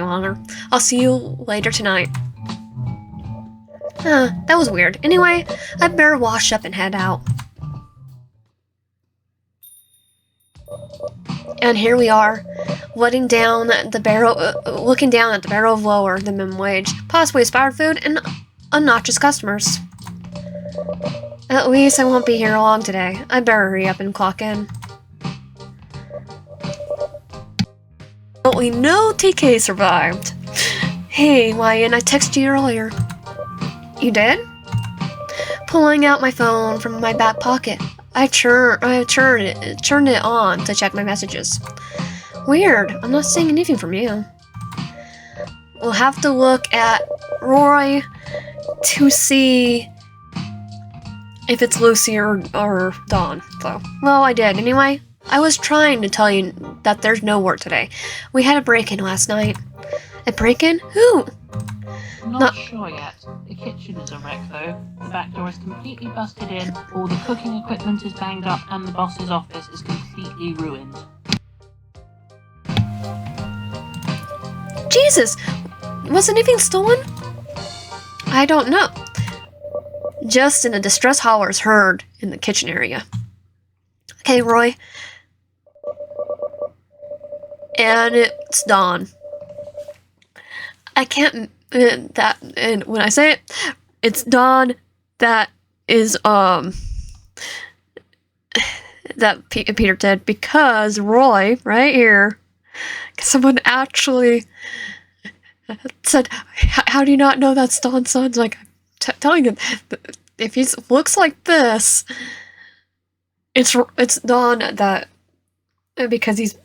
longer. I'll see you later tonight. That was weird. Anyway, I'd better wash up and head out. And here we are, looking down at the barrel of lower than minimum wage, possibly expired food, and obnoxious customers. At least I won't be here long today. I'd better hurry up and clock in. But we know TK survived. Hey, Ryan, I texted you earlier. You did? Pulling out my phone from my back pocket, I turned it on to check my messages. Weird, I'm not seeing anything from you. We'll have to look at Roy to see if it's Lucy or Dawn. So, well, I did. Anyway, I was trying to tell you that there's no work today. We had a break-in last night. A break-in? Who? Not sure yet. The kitchen is a wreck though. The back door is completely busted in, all the cooking equipment is banged up, and the boss's office is completely ruined. Jesus! Was anything stolen? I don't know. Just in a distress holler is heard in the kitchen area. Okay, Roy. And it's Dawn. I can't... and when I say it, it's Dawn that is, that Peter did, because Roy, right here, someone actually said, how do you not know that's Dawn's son? Like, telling him, if he looks like this, it's Dawn that, because he's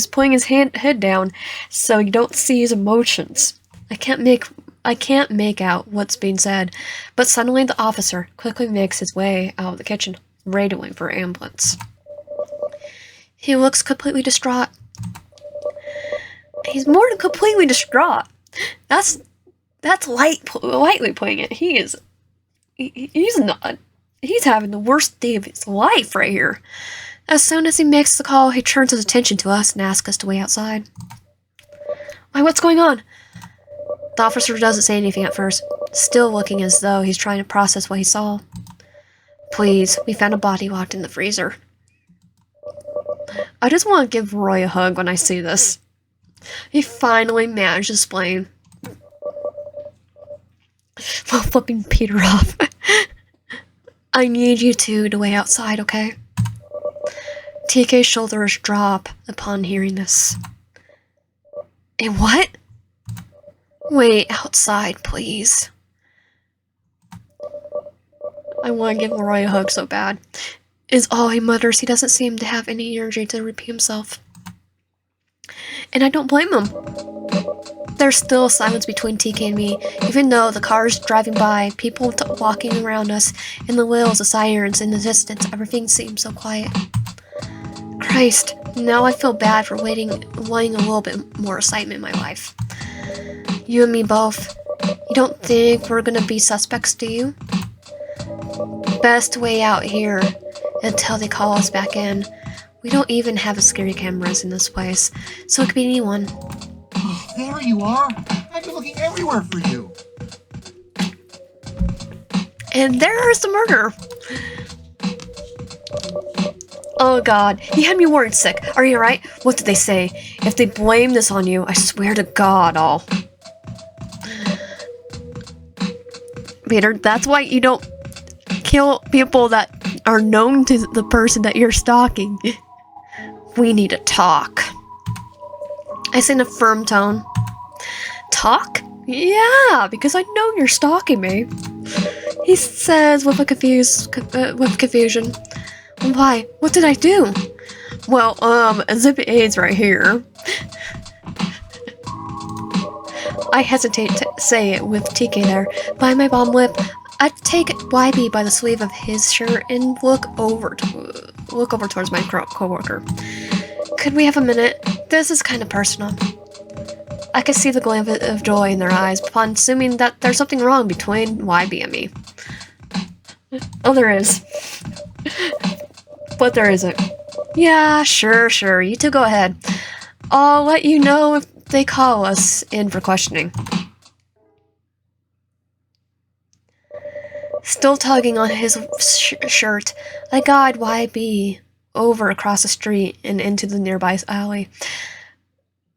pulling his head down, so you don't see his emotions. I can't make out what's being said, but suddenly the officer quickly makes his way out of the kitchen, radioing for an ambulance. He looks completely distraught. He's more than completely distraught. That's lightly putting it. He's not. He's having the worst day of his life right here. As soon as he makes the call, he turns his attention to us and asks us to wait outside. Why, what's going on? The officer doesn't say anything at first, still looking as though he's trying to process what he saw. Please, we found a body locked in the freezer. I just want to give Roy a hug when I see this. He finally managed to explain while flipping Peter off. I need you two to wait outside, okay? TK's shoulders drop upon hearing this. And what? Wait outside, please. I want to give Leroy a hug so bad. Is all he mutters. He doesn't seem to have any energy to repeat himself. And I don't blame him. There's still silence between TK and me, even though the cars driving by, people walking around us, and the wails of sirens in the distance, everything seems so quiet. Christ, now I feel bad for wanting a little bit more excitement in my life. You and me both. You don't think we're gonna be suspects, do you? Best way out here until they call us back in. We don't even have security cameras in this place, so it could be anyone. Oh, there you are. I've been looking everywhere for you. And there's the murder. Oh god, you had me worried sick. Are you alright? What did they say? If they blame this on you, I swear to God, I'll... Peter, that's why you don't kill people that are known to the person that you're stalking. We need to talk. I say in a firm tone. Talk? Yeah, because I know you're stalking me. He says with confusion. Why? What did I do? Well, Zip A's right here. I hesitate to say it with TK there. By my bomb lip, I take YB by the sleeve of his shirt and look over towards my coworker. Could we have a minute? This is kind of personal. I could see the gleam of joy in their eyes upon assuming that there's something wrong between YB and me. Oh, there is. But there isn't. Yeah, sure. You two go ahead. I'll let you know if they call us in for questioning. Still tugging on his shirt, I guide YB over across the street and into the nearby alley.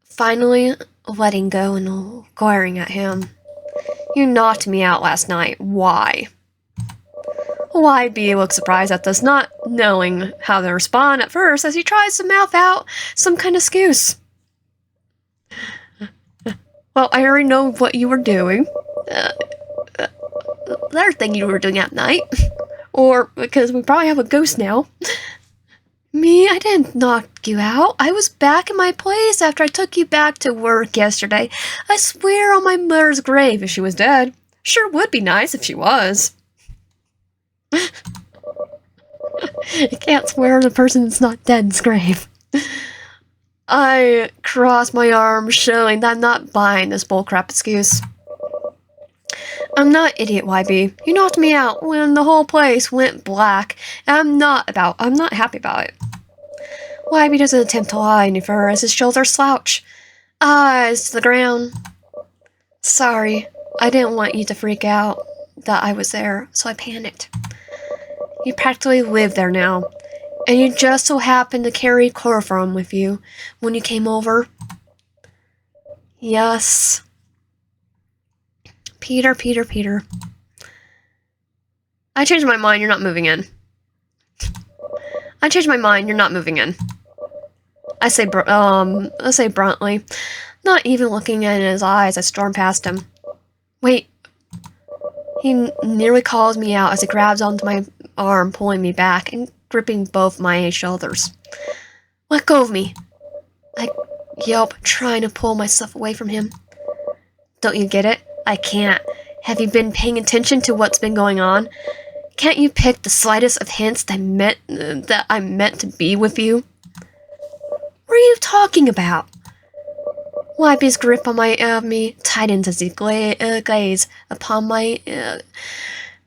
Finally, letting go and glaring at him. You knocked me out last night. Why? YB looks surprised at this, not knowing how to respond at first as he tries to mouth out some kind of excuse. Well, I already know what you were doing. Another thing you were doing at night. Or because we probably have a ghost now. Me? I didn't knock you out. I was back in my place after I took you back to work yesterday. I swear on my mother's grave if she was dead. Sure would be nice if she was. You can't swear on a person that's not dead's grave. I cross my arms, showing that I'm not buying this bullcrap excuse. I'm not idiot, YB. You knocked me out when the whole place went black, and I'm not happy about it. YB doesn't attempt to lie any further as his shoulders slouch. Eyes to the ground. Sorry, I didn't want you to freak out that I was there, so I panicked. You practically live there now, and you just so happened to carry chloroform with you when you came over. Yes. Peter. I changed my mind, you're not moving in. I changed my mind, you're not moving in. I say bluntly, not even looking in his eyes. I storm past him. Wait. He nearly calls me out as he grabs onto my arm, pulling me back and gripping both my shoulders. Let go of me. I yelp, trying to pull myself away from him. Don't you get it? I can't. Have you been paying attention to what's been going on? Can't you pick the slightest of hints that I'm meant to be with you? What are you talking about? YB's grip on me tightens as he gaze upon my...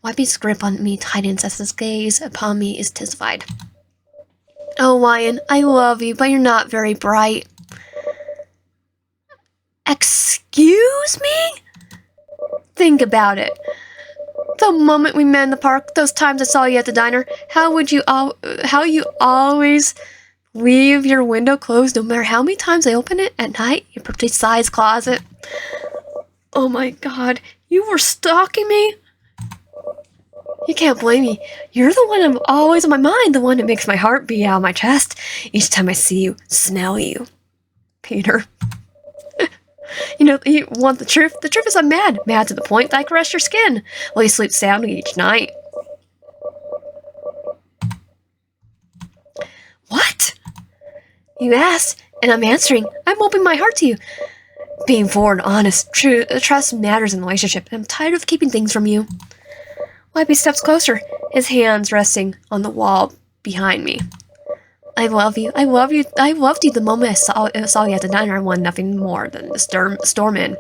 YB's grip on me tightens as his gaze upon me is intensified. Oh, Ryan, I love you, but you're not very bright. Excuse me? Think about it. The moment we met in the park, those times I saw you at the diner, how you always Leave your window closed no matter how many times I open it at night? Your precise closet. Oh my god, you were stalking me? You can't blame me. You're the one I'm always on my mind, the one that makes my heart beat out of my chest each time I see you, smell you. Peter. You want the truth? The truth is I'm mad. Mad to the point that I caress your skin while you sleep soundly each night. What? You asked, and I'm answering. I'm opening my heart to you. Being forward, honest, true, trust matters in a relationship, and I'm tired of keeping things from you. Wipey steps closer, his hands resting on the wall behind me. I love you. I love you. I loved you the moment I saw you at the diner. I wanted nothing more than to storm in.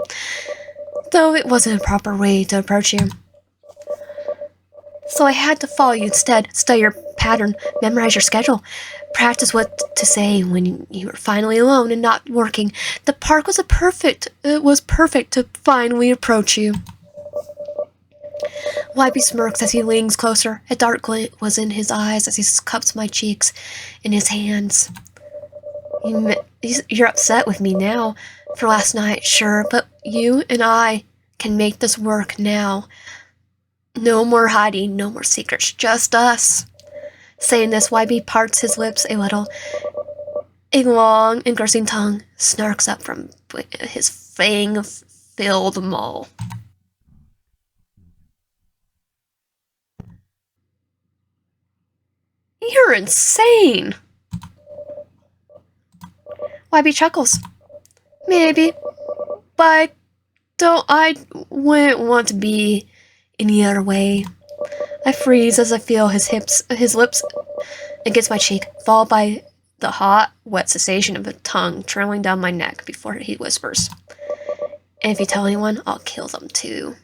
Though it wasn't a proper way to approach you. So I had to follow you instead, study your pattern, memorize your schedule, practice what to say when you were finally alone and not working. The park was perfect to finally approach you. Wipey smirks as he leans closer. A dark glint was in his eyes as he cups my cheeks in his hands. You're upset with me now for last night, sure, but you and I can make this work now. No more hiding, no more secrets, just us. Saying this, Wipey parts his lips a little. A long, engrossing tongue snarks up from his fang-filled maw. You're insane! Wipey chuckles. Maybe, but I wouldn't want to be any other way. I freeze as I feel his lips against my cheek, followed by the hot, wet sensation of a tongue trailing down my neck before he whispers. And if you tell anyone, I'll kill them too.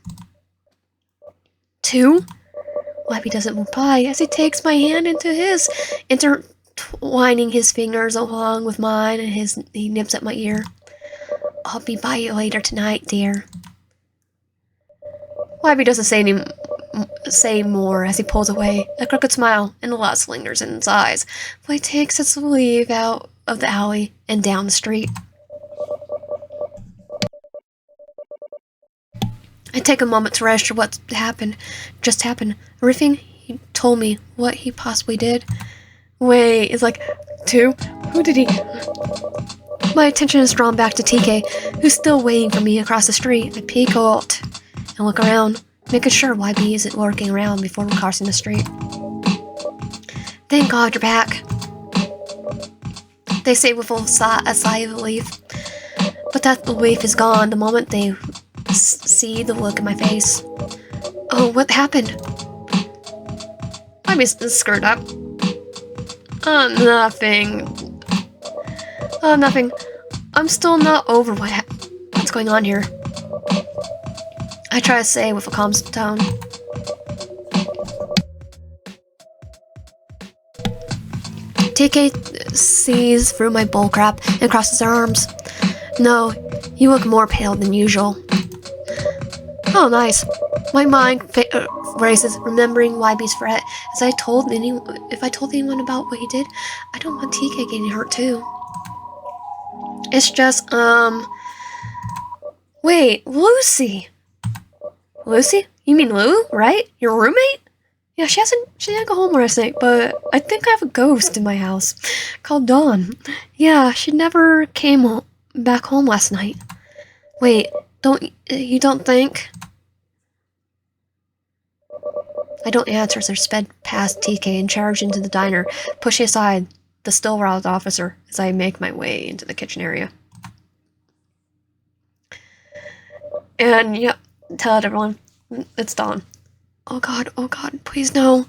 Two? Wipey doesn't reply as he takes my hand into his, intertwining his fingers along with mine, and he nips at my ear. I'll be by you later tonight, dear. Wipey doesn't say more as he pulls away, a crooked smile and the lust lingers in his eyes, but he takes his leave out of the alley and down the street. I take a moment to register what just happened. Everything he told me, what he possibly did. Wait, it's like, two? Who did he... My attention is drawn back to TK, who's still waiting for me across the street. I peek out and look around, making sure YB isn't lurking around before we're crossing the street. Thank God you're back, they say with a sigh of relief. But that relief is gone the moment they see the look in my face. Oh, what happened? I'm screwed up. Nothing. Nothing. I'm still not over what's going on here. I try to say with a calm tone. TK sees through my bullcrap and crosses her arms. No, you look more pale than usual. Oh, nice. My mind races, remembering YB's threat. If I told anyone about what he did, I don't want TK getting hurt too. It's just, wait, Lucy. Lucy? You mean Lou, right? Your roommate? Yeah, she didn't go home last night, but I think I have a ghost in my house called Dawn. Yeah, she never came back home last night. Wait, you don't think? I don't answer as I sped past TK and charge into the diner, pushing aside the still-roused officer as I make my way into the kitchen area. And, yep, tell everyone, it's Dawn. Oh god, please no.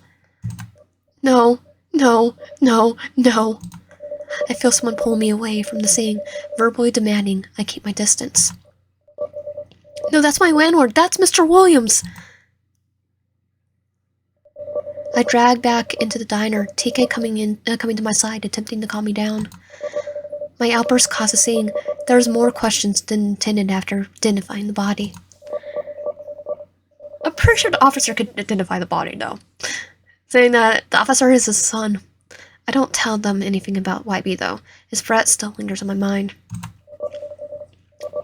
No. I feel someone pull me away from the scene, verbally demanding I keep my distance. No, that's my landlord. That's Mr. Williams. I drag back into the diner, TK coming to my side, attempting to calm me down. My outburst caused a scene. There's more questions than intended after identifying the body. I'm pretty sure the officer could identify the body, though, saying that the officer is his son. I don't tell them anything about YB though. His threat still lingers on my mind.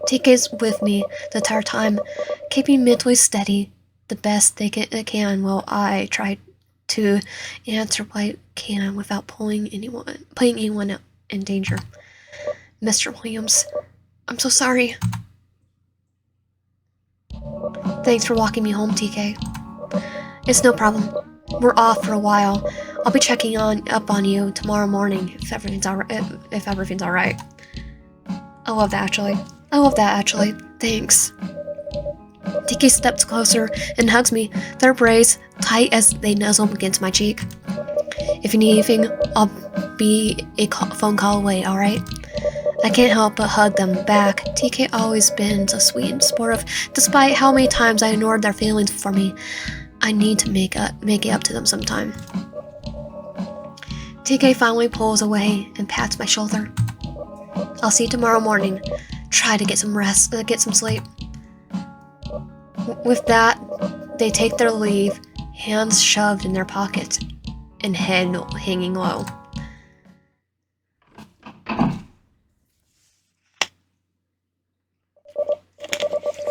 TK's with me the entire time, keeping mentally steady the best they can while I try to answer what I can without putting anyone in danger. Mr. Williams, I'm so sorry. Thanks for walking me home, TK. It's no problem. We're off for a while. I'll be checking up on you tomorrow morning if everything's alright. I love that actually. Thanks. TK steps closer and hugs me, their braids tight as they nuzzle against my cheek. If you need anything, I'll be a phone call away, alright? I can't help but hug them back. TK always been so sweet and supportive, despite how many times I ignored their feelings for me. I need to make it up to them sometime. TK finally pulls away and pats my shoulder. I'll see you tomorrow morning. Try to get some rest, get some sleep. With that, they take their leave, hands shoved in their pockets, and head hanging low.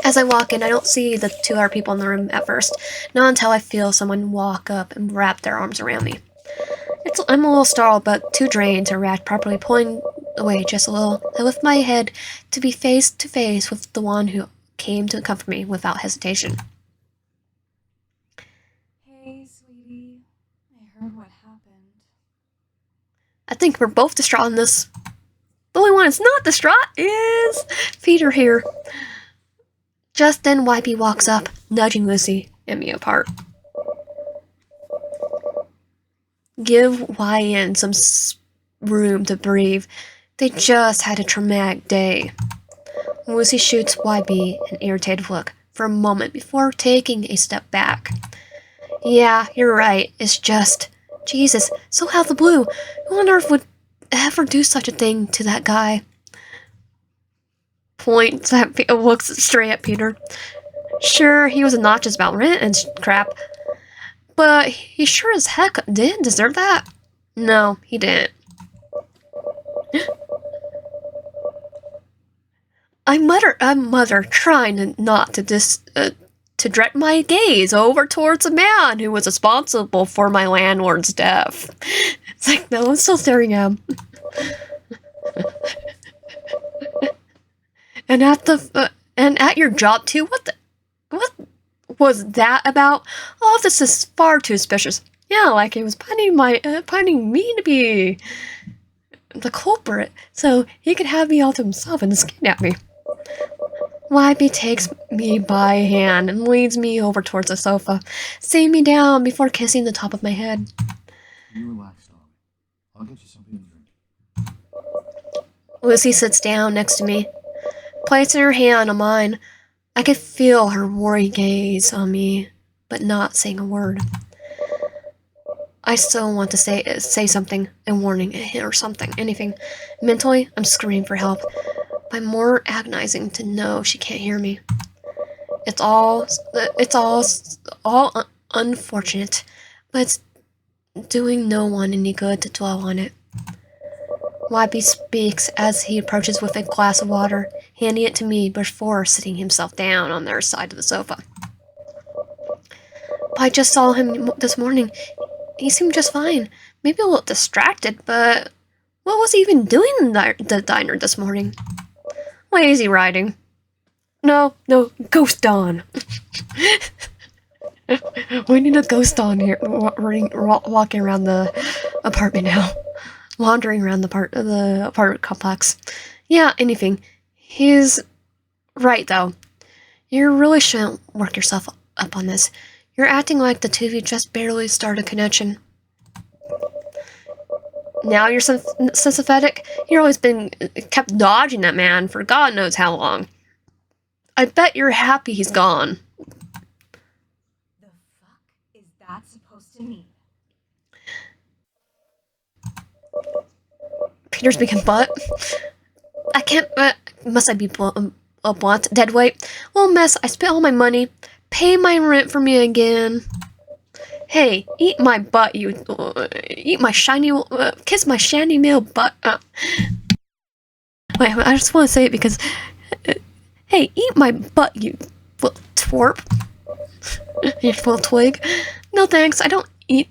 As I walk in, I don't see the 2 other people in the room at first, not until I feel someone walk up and wrap their arms around me. I'm a little startled, but too drained to react properly, pulling away just a little. I lift my head to be face to face with the one who came to comfort me without hesitation. Hey, sweetie. I heard what happened. I think we're both distraught in this. The only one that's not distraught is Peter here. Just then, YB walks up, nudging Lucy and me apart. Give YN some room to breathe. They just had a traumatic day. Lucy shoots YB an irritated look for a moment before taking a step back. Yeah, you're right. It's just... Jesus, so out of the blue. Who on earth would ever do such a thing to that guy? Looks straight at Peter. Sure, he was obnoxious about rent and crap, but he sure as heck didn't deserve that. No, he didn't. I mutter, trying not to to direct my gaze over towards the man who was responsible for my landlord's death. It's like, no, I'm still staring at him. And at your job too. What was that about? Oh, this is far too suspicious. Yeah, like it was planning me to be the culprit, so he could have me all to himself and kidnap me. YB takes me by hand and leads me over towards the sofa, sitting me down before kissing the top of my head. You relax, darling. I'll get you something to drink. Lucy sits down next to me, placing her hand on mine. I could feel her worried gaze on me, but not saying a word. I still want to say something, a warning, a hint or something, anything. Mentally, I'm screaming for help, but more agonizing to know she can't hear me. It's all unfortunate, but it's doing no one any good to dwell on it. YB speaks as he approaches with a glass of water, handing it to me before sitting himself down on their side of the sofa. I just saw him this morning. He seemed just fine. Maybe a little distracted, but what was he even doing in the diner this morning? Lazy riding. No, Ghost Dawn. We need a Ghost Dawn here, walking around the apartment now. Wandering around the apartment complex. Yeah, anything. He's right, though. You really shouldn't work yourself up on this. You're acting like the two of you just barely started a connection. Now you're sympathetic? You've always been kept dodging that man for God knows how long. I bet you're happy he's gone. The fuck is that supposed to mean? Peter's speaking butt. I can't, must I be a blunt? Deadweight? Well, mess, I spent all my money. Pay my rent for me again. Hey, eat my butt, you. Eat my shiny. Kiss my shiny male butt. Wait, I just want to say it because. Hey, eat my butt, you little twerp. You little twig. No thanks. I don't eat.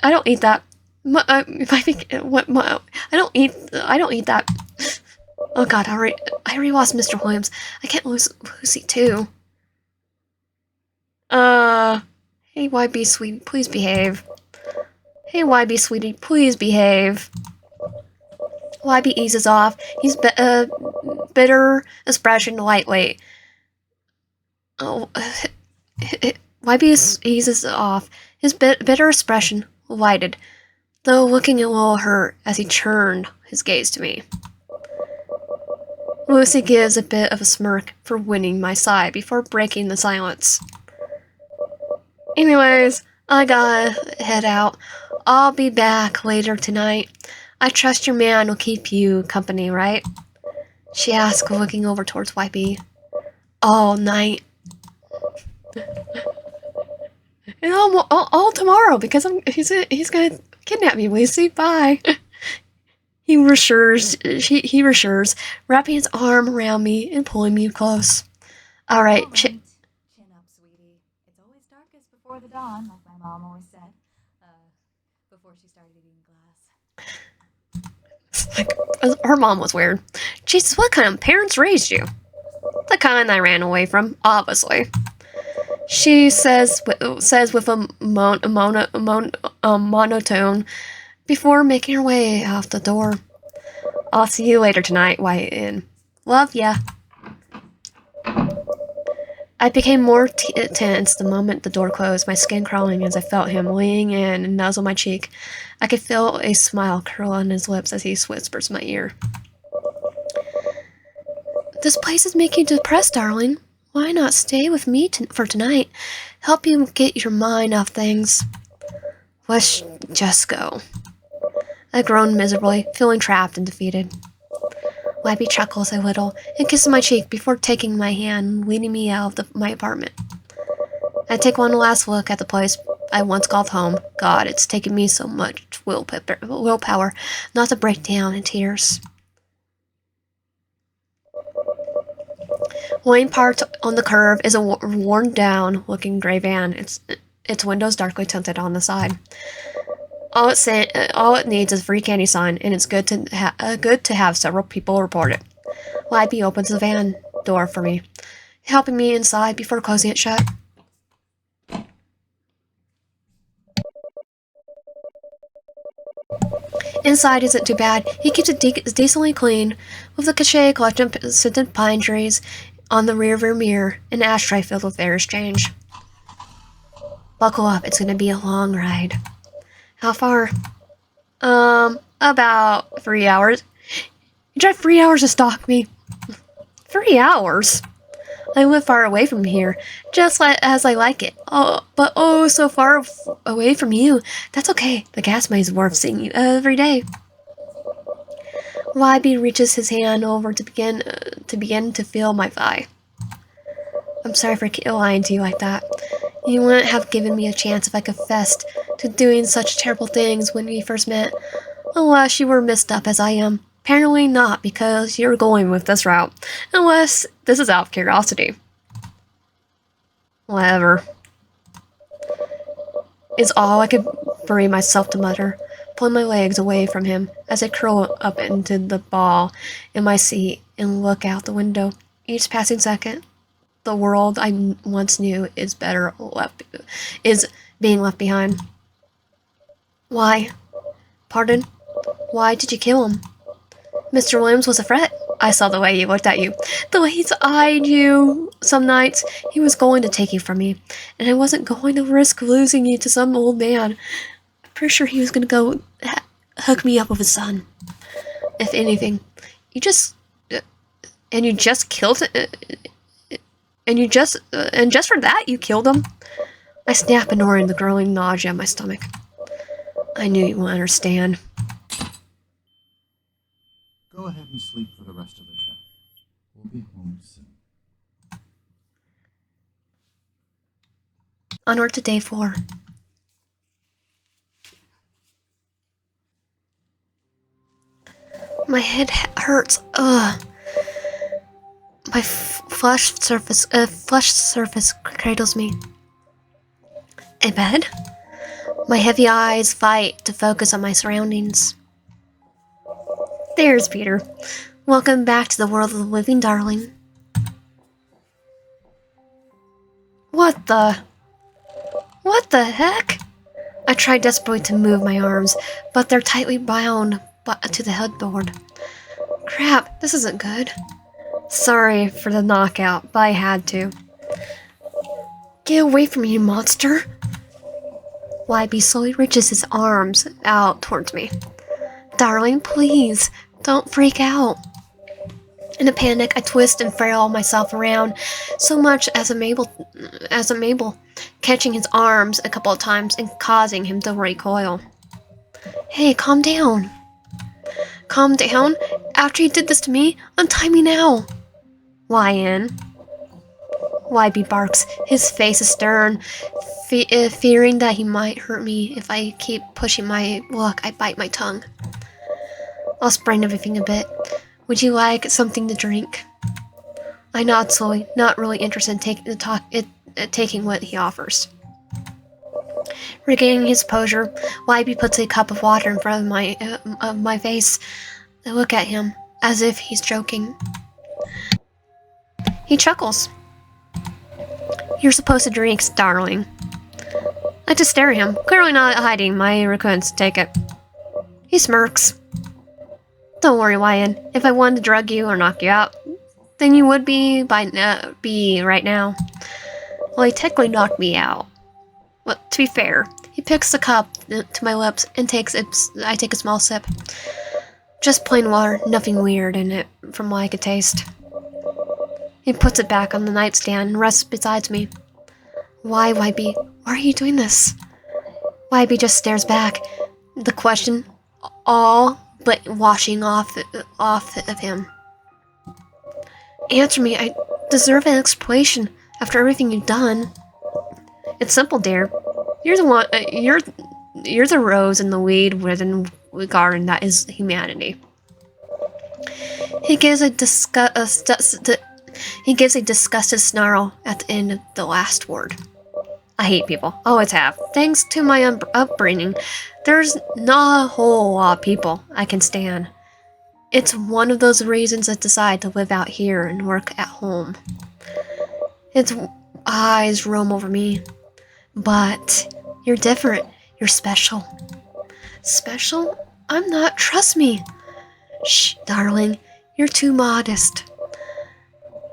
I don't eat that. I think what I don't eat. I don't eat that. Oh God, I already lost Mr. Williams. I can't lose Lucy too. Hey YB sweetie, please behave. Hey YB sweetie, please behave. YB eases off. He's bitter expression lightweight. Oh, YB eases off. His bitter expression lighted, though looking a little hurt as he turned his gaze to me. Lucy gives a bit of a smirk for winning my side before breaking the silence. Anyways, I gotta head out. I'll be back later tonight. I trust your man will keep you company, right? She asked, looking over towards YB. All night. And all tomorrow, because he's gonna kidnap me, Lucy. Bye. He reassures, wrapping his arm around me and pulling me close. Alright, Chin up, sweetie. It's always darkest before the dawn, like my mom always said. Before she started eating glass. her mom was weird. Jesus, what kind of parents raised you? The kind I ran away from, obviously. She says with a monotone before making her way out the door. I'll see you later tonight, White Inn. Love ya. I became more tense the moment the door closed, my skin crawling as I felt him leaning in and nuzzle my cheek. I could feel a smile curl on his lips as he whispers in my ear. This place is making you depressed, darling. Why not stay with me for tonight? Help you get your mind off things. Let's just go. I groaned miserably, feeling trapped and defeated. Wybie chuckles a little and kisses my cheek before taking my hand and leading me out of my apartment. I take one last look at the place I once called home. God, it's taken me so much willpower not to break down in tears. Laying parked on the curb is a worn-down-looking gray van. Its windows darkly tinted on the side. All it needs is a free candy sign, and it's good to have several people report it. Libby opens the van door for me, helping me inside before closing it shut. Inside isn't too bad. He keeps it decently clean, with a cachet collection of scented pine trees on the rearview mirror, and an ashtray filled with air exchange. Buckle up, it's gonna be a long ride. How far? About 3 hours. You drive 3 hours to stalk me? 3 hours? I live far away from here, just as I like it. But so far away from you. That's okay. The gas money's worth seeing you every day. Libby reaches his hand over to begin to feel my thigh. I'm sorry for lying to you like that. You wouldn't have given me a chance if I confessed to doing such terrible things when we first met, unless you were messed up as I am. Apparently not, because you're going with this route, unless this is out of curiosity. Whatever. Is all I could bring myself to mutter, pulling my legs away from him as I curl up into the ball in my seat and look out the window. Each passing second, the world I once knew is being left behind. Why? Pardon? Why did you kill him? Mr. Williams was a threat. I saw the way he looked at you. The way he's eyed you. Some nights, he was going to take you from me, and I wasn't going to risk losing you to some old man. I'm pretty sure he was going to go hook me up with his son. If anything, you just killed him. And just for that, you killed him? I snap, ignoring the growing nausea in my stomach. I knew you wouldn't understand. Go ahead and sleep for the rest of the trip. We'll be home soon. Onward to day 4. My head hurts. Ugh. My flesh surface cradles me. A bed? My heavy eyes fight to focus on my surroundings. There's Peter. Welcome back to the world of the living, darling. What the heck? I tried desperately to move my arms, but they're tightly bound to the headboard. Crap, this isn't good. Sorry for the knockout, but I had to. Get away from me, you monster! YB slowly reaches his arms out towards me. Darling, please, don't freak out. In a panic, I twist and flail myself around so much as I'm able, catching his arms a couple of times and causing him to recoil. Hey, calm down. Calm down? After you did this to me, untie me now. YN. YB barks. His face is stern, fearing that he might hurt me if I keep pushing my luck. I bite my tongue. I'll sprain everything a bit. Would you like something to drink? I nod slowly, not really interested in taking what he offers. Regaining his posture, YB puts a cup of water in front of my face. I look at him, as if he's joking. He chuckles. You're supposed to drink, darling. I just stare at him, clearly not hiding my reluctance to take it. He smirks. Don't worry, YN. If I wanted to drug you or knock you out, then you would be right now. Well, he technically knocked me out. Well, to be fair, he picks the cup to my lips and I take a small sip. Just plain water, nothing weird in it, from what I could taste. He puts it back on the nightstand and rests beside me. Why, YB? Why are you doing this? YB just stares back. The question, all but washing off of him. Answer me. I deserve an explanation after everything you've done. It's simple, dear. You're the one. You're the rose in the weed-ridden garden that is humanity. He gives a disgusted snarl at the end of the last word. I hate people. Always have. Thanks to my upbringing, there's not a whole lot of people I can stand. It's one of those reasons I decide to live out here and work at home. Its eyes roam over me. But you're different. You're special. Special? I'm not. Trust me. Shh, darling. You're too modest.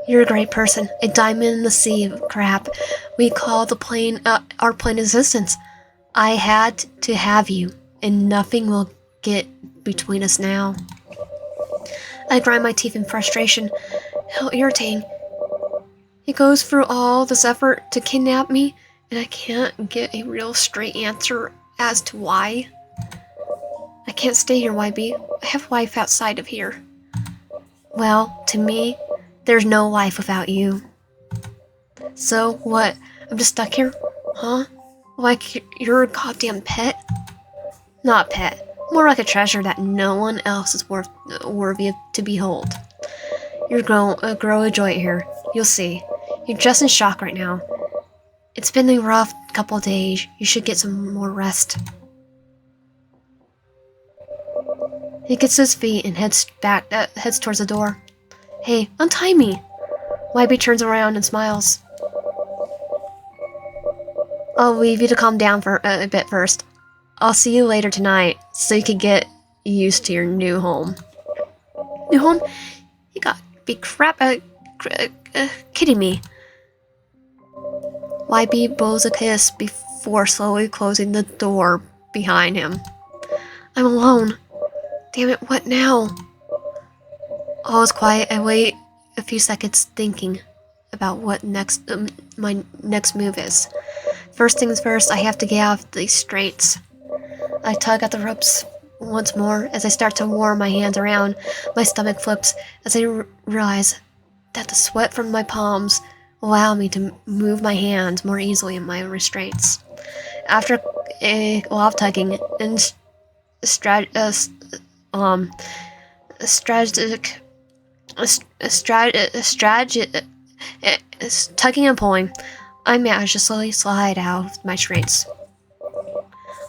You're a great person. A diamond in the sea of crap we call our plain existence. I had to have you, and nothing will get between us now. I grind my teeth in frustration. How irritating. He goes through all this effort to kidnap me, and I can't get a real straight answer as to why. I can't stay here, YB. I have life outside of here. Well, to me, there's no life without you. So, what? I'm just stuck here? Huh? Like you're a goddamn pet? Not pet. More like a treasure that no one else is worthy to behold. You're grow a joy here. You'll see. You're just in shock right now. It's been a rough couple of days. You should get some more rest. He gets to his feet and heads towards the door. Hey, untie me! YB turns around and smiles. I'll leave you to calm down for a bit first. I'll see you later tonight, so you can get used to your new home. New home? You got be kidding me. YB blows a kiss before slowly closing the door behind him. I'm alone. Damn it, what now? All is quiet. I wait a few seconds thinking about what my next move is. First things first, I have to get out of these straits. I tug at the ropes once more. As I start to warm my hands around, my stomach flips as I realize that the sweat from my palms allow me to move my hands more easily in my restraints. After a lot of tugging and strategic, tugging and pulling. I manage to slowly slide out of my restraints.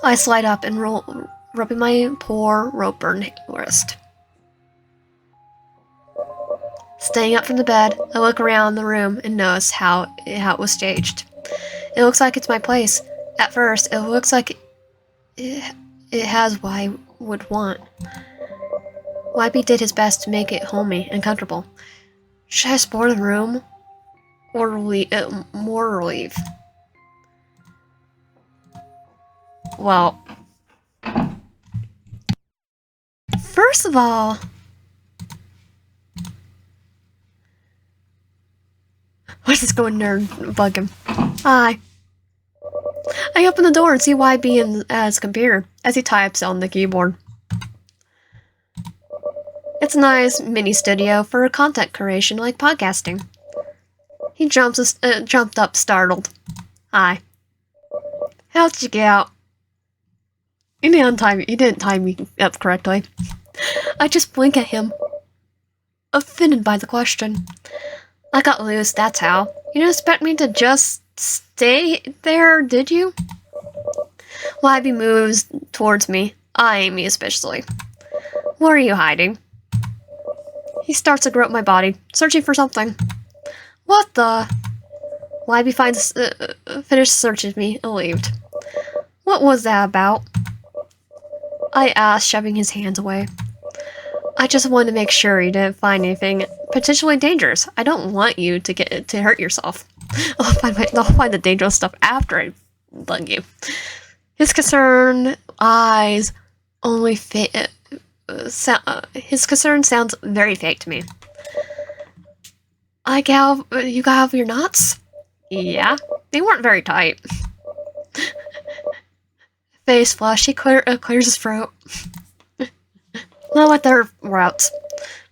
I slide up and roll, rubbing my poor rope-burn wrist. Staying up from the bed, I look around the room and notice how it was staged. It looks like it's my place. At first, it looks like it has what I would want. YB did his best to make it homey and comfortable. Should I explore the room or more relief? Well, first of all, let's just go in there and bug him. Hi. I open the door and see YB at his computer as he types on the keyboard. It's a nice mini studio for content creation like podcasting. He jumped up startled. Hi. How did you get out? You didn't time me up correctly. I just blink at him, offended by the question. I got loose, that's how. You didn't expect me to just stay there, did you? YB moves towards me, eyeing me especially. What are you hiding? He starts to grope my body, searching for something. What the? YB finished searching me, relieved. What was that about? I asked, shoving his hands away. I just wanted to make sure you didn't find anything potentially dangerous. I don't want you to hurt yourself. I'll find the dangerous stuff after I bug you. His concerned eyes only his concern sounds very fake to me. You got out your knots? Yeah, they weren't very tight. Face flush, he clears his throat. Not like their routes.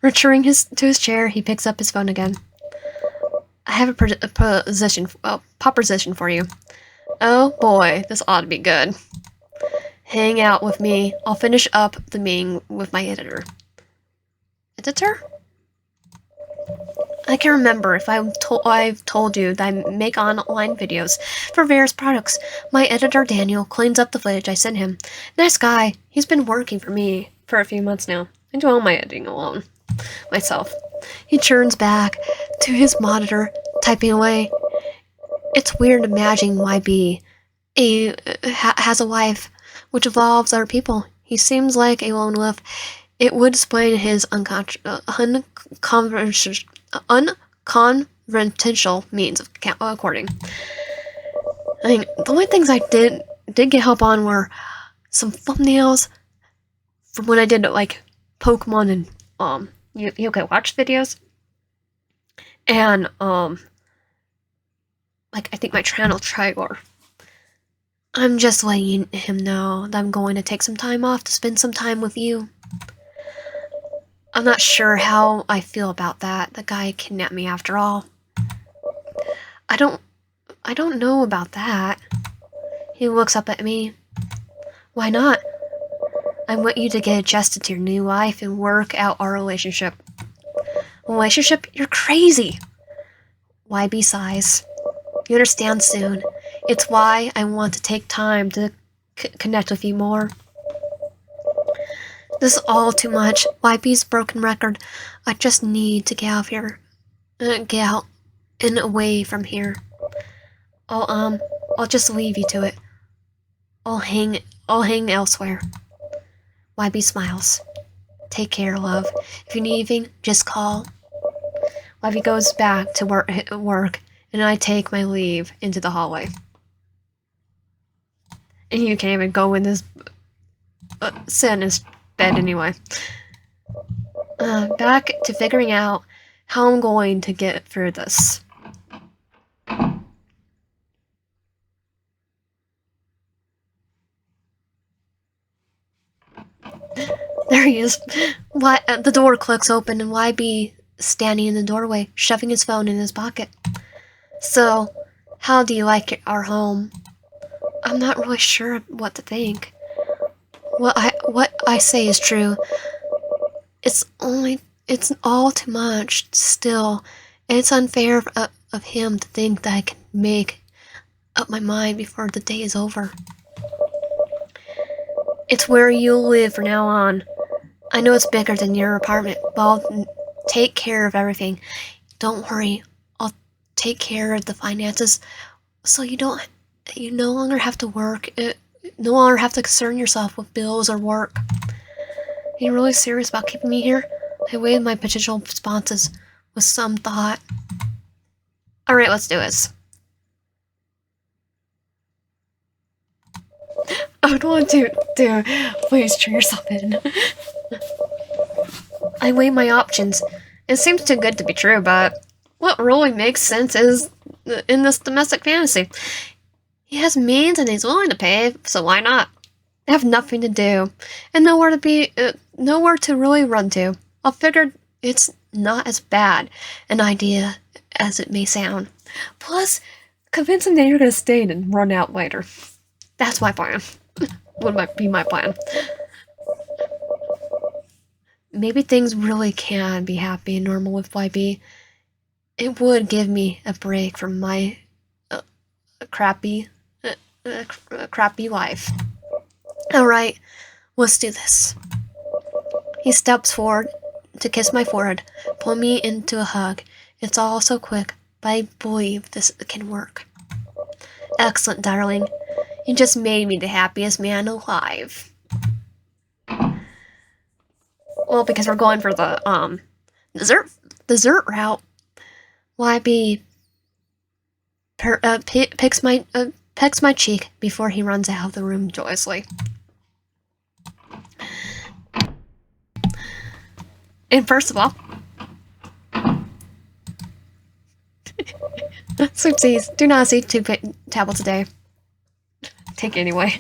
Returning to his chair, he picks up his phone again. I have a proposition for you. Oh boy, this ought to be good. Hang out with me. I'll finish up the meeting with my editor. Editor? I can remember if I've told you that I make online videos for various products. My editor, Daniel, cleans up the footage I send him. Nice guy. He's been working for me for a few months now. I do all my editing alone. Myself. He turns back to his monitor, typing away. It's weird imagining YB has a life which involves other people. He seems like a lone wolf. It would explain his unconventional means of recording. I mean, the only things I did get help on were some thumbnails from when I did like Pokemon and you can watch videos, and like I think my channel Trigor. I'm just letting him know that I'm going to take some time off to spend some time with you. I'm not sure how I feel about that. The guy kidnapped me after all. I don't know about that. He looks up at me. Why not? I want you to get adjusted to your new life and work out our relationship. Relationship? You're crazy! YB sighs. You understand soon. It's why I want to take time to connect with you more. This is all too much. YB's broken record. I just need to get out of here. Get out and away from here. I'll just leave you to it. I'll hang elsewhere. YB smiles. Take care, love. If you need anything, just call. YB goes back to work, and I take my leave into the hallway. And you can't even go in this sit in his bed anyway. Back to figuring out how I'm going to get through this. There he is. The door clicks open and YB standing in the doorway, shoving his phone in his pocket. So, how do you like our home? I'm not really sure what to think. What I say is true. It's all too much still. It's unfair of him to think that I can make up my mind before the day is over. It's where you'll live from now on. I know it's bigger than your apartment, but I'll take care of everything. Don't worry, I'll take care of the finances so you no longer have to work, no longer have to concern yourself with bills or work. Are you really serious about keeping me here? I weighed my potential responses with some thought. Alright, let's do this. I would want to please turn yourself in. I weigh my options. It seems too good to be true, but what really makes sense is in this domestic fantasy. He has means and he's willing to pay, so why not? I have nothing to do, and nowhere to really run to. I figured it's not as bad an idea as it may sound. Plus, convince him that you're gonna stay and run out later. That's my plan. Would be my plan. Maybe things really can be happy and normal with YB. It would give me a break from my crappy life. Alright, let's do this. He steps forward to kiss my forehead, pull me into a hug. It's all so quick, but I believe this can work. Excellent, darling. You just made me the happiest man alive. Well, because we're going for the dessert route. YB picks my cheek before he runs out of the room joyously. And first of all, Oopsies, do not see 2 tablets a day. Take anyway.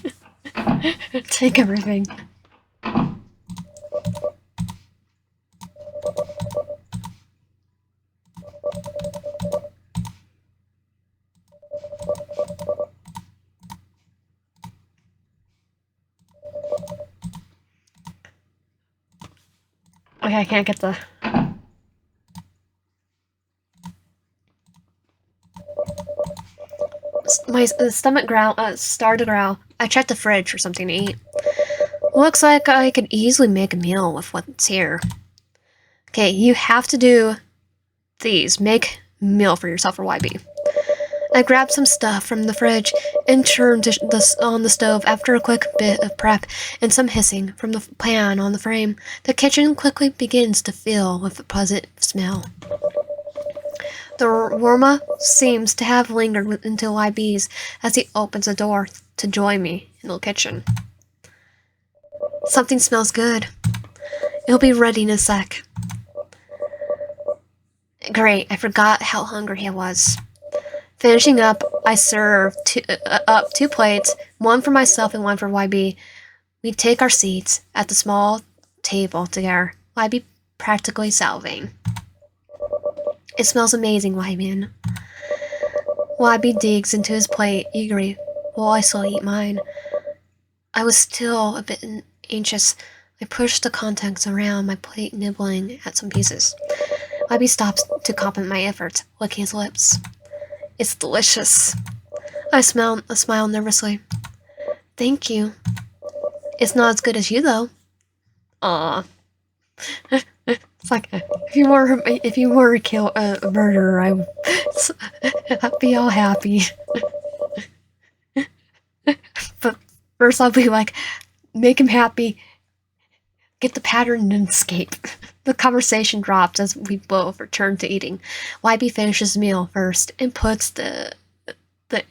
Take everything. Okay, I can't get the... My stomach started to growl. I checked the fridge for something to eat. Looks like I could easily make a meal with what's here. Okay, you have to do these. Make a meal for yourself or YB. I grabbed some stuff from the fridge and turned on the stove. After a quick bit of prep and some hissing from the pan on the frame, the kitchen quickly begins to fill with a pleasant smell. The aroma seems to have lingered until YB's as he opens the door to join me in the kitchen. Something smells good. It'll be ready in a sec. Great, I forgot how hungry I was. Finishing up, I served up 2 plates, one for myself and one for YB. We take our seats at the small table together, YB practically salivating. It smells amazing, YB. YB digs into his plate eagerly while I slowly eat mine. I was still a bit anxious. I pushed the contents around my plate, nibbling at some pieces. YB stops to compliment my efforts, licking his lips. It's delicious. I smile nervously. Thank you. It's not as good as you, though. Aw. It's like, if you were a murderer, I'd be all happy. But first I'll be like, make him happy, get the pattern and escape. The conversation drops as we both return to eating. YB finishes the meal first and puts the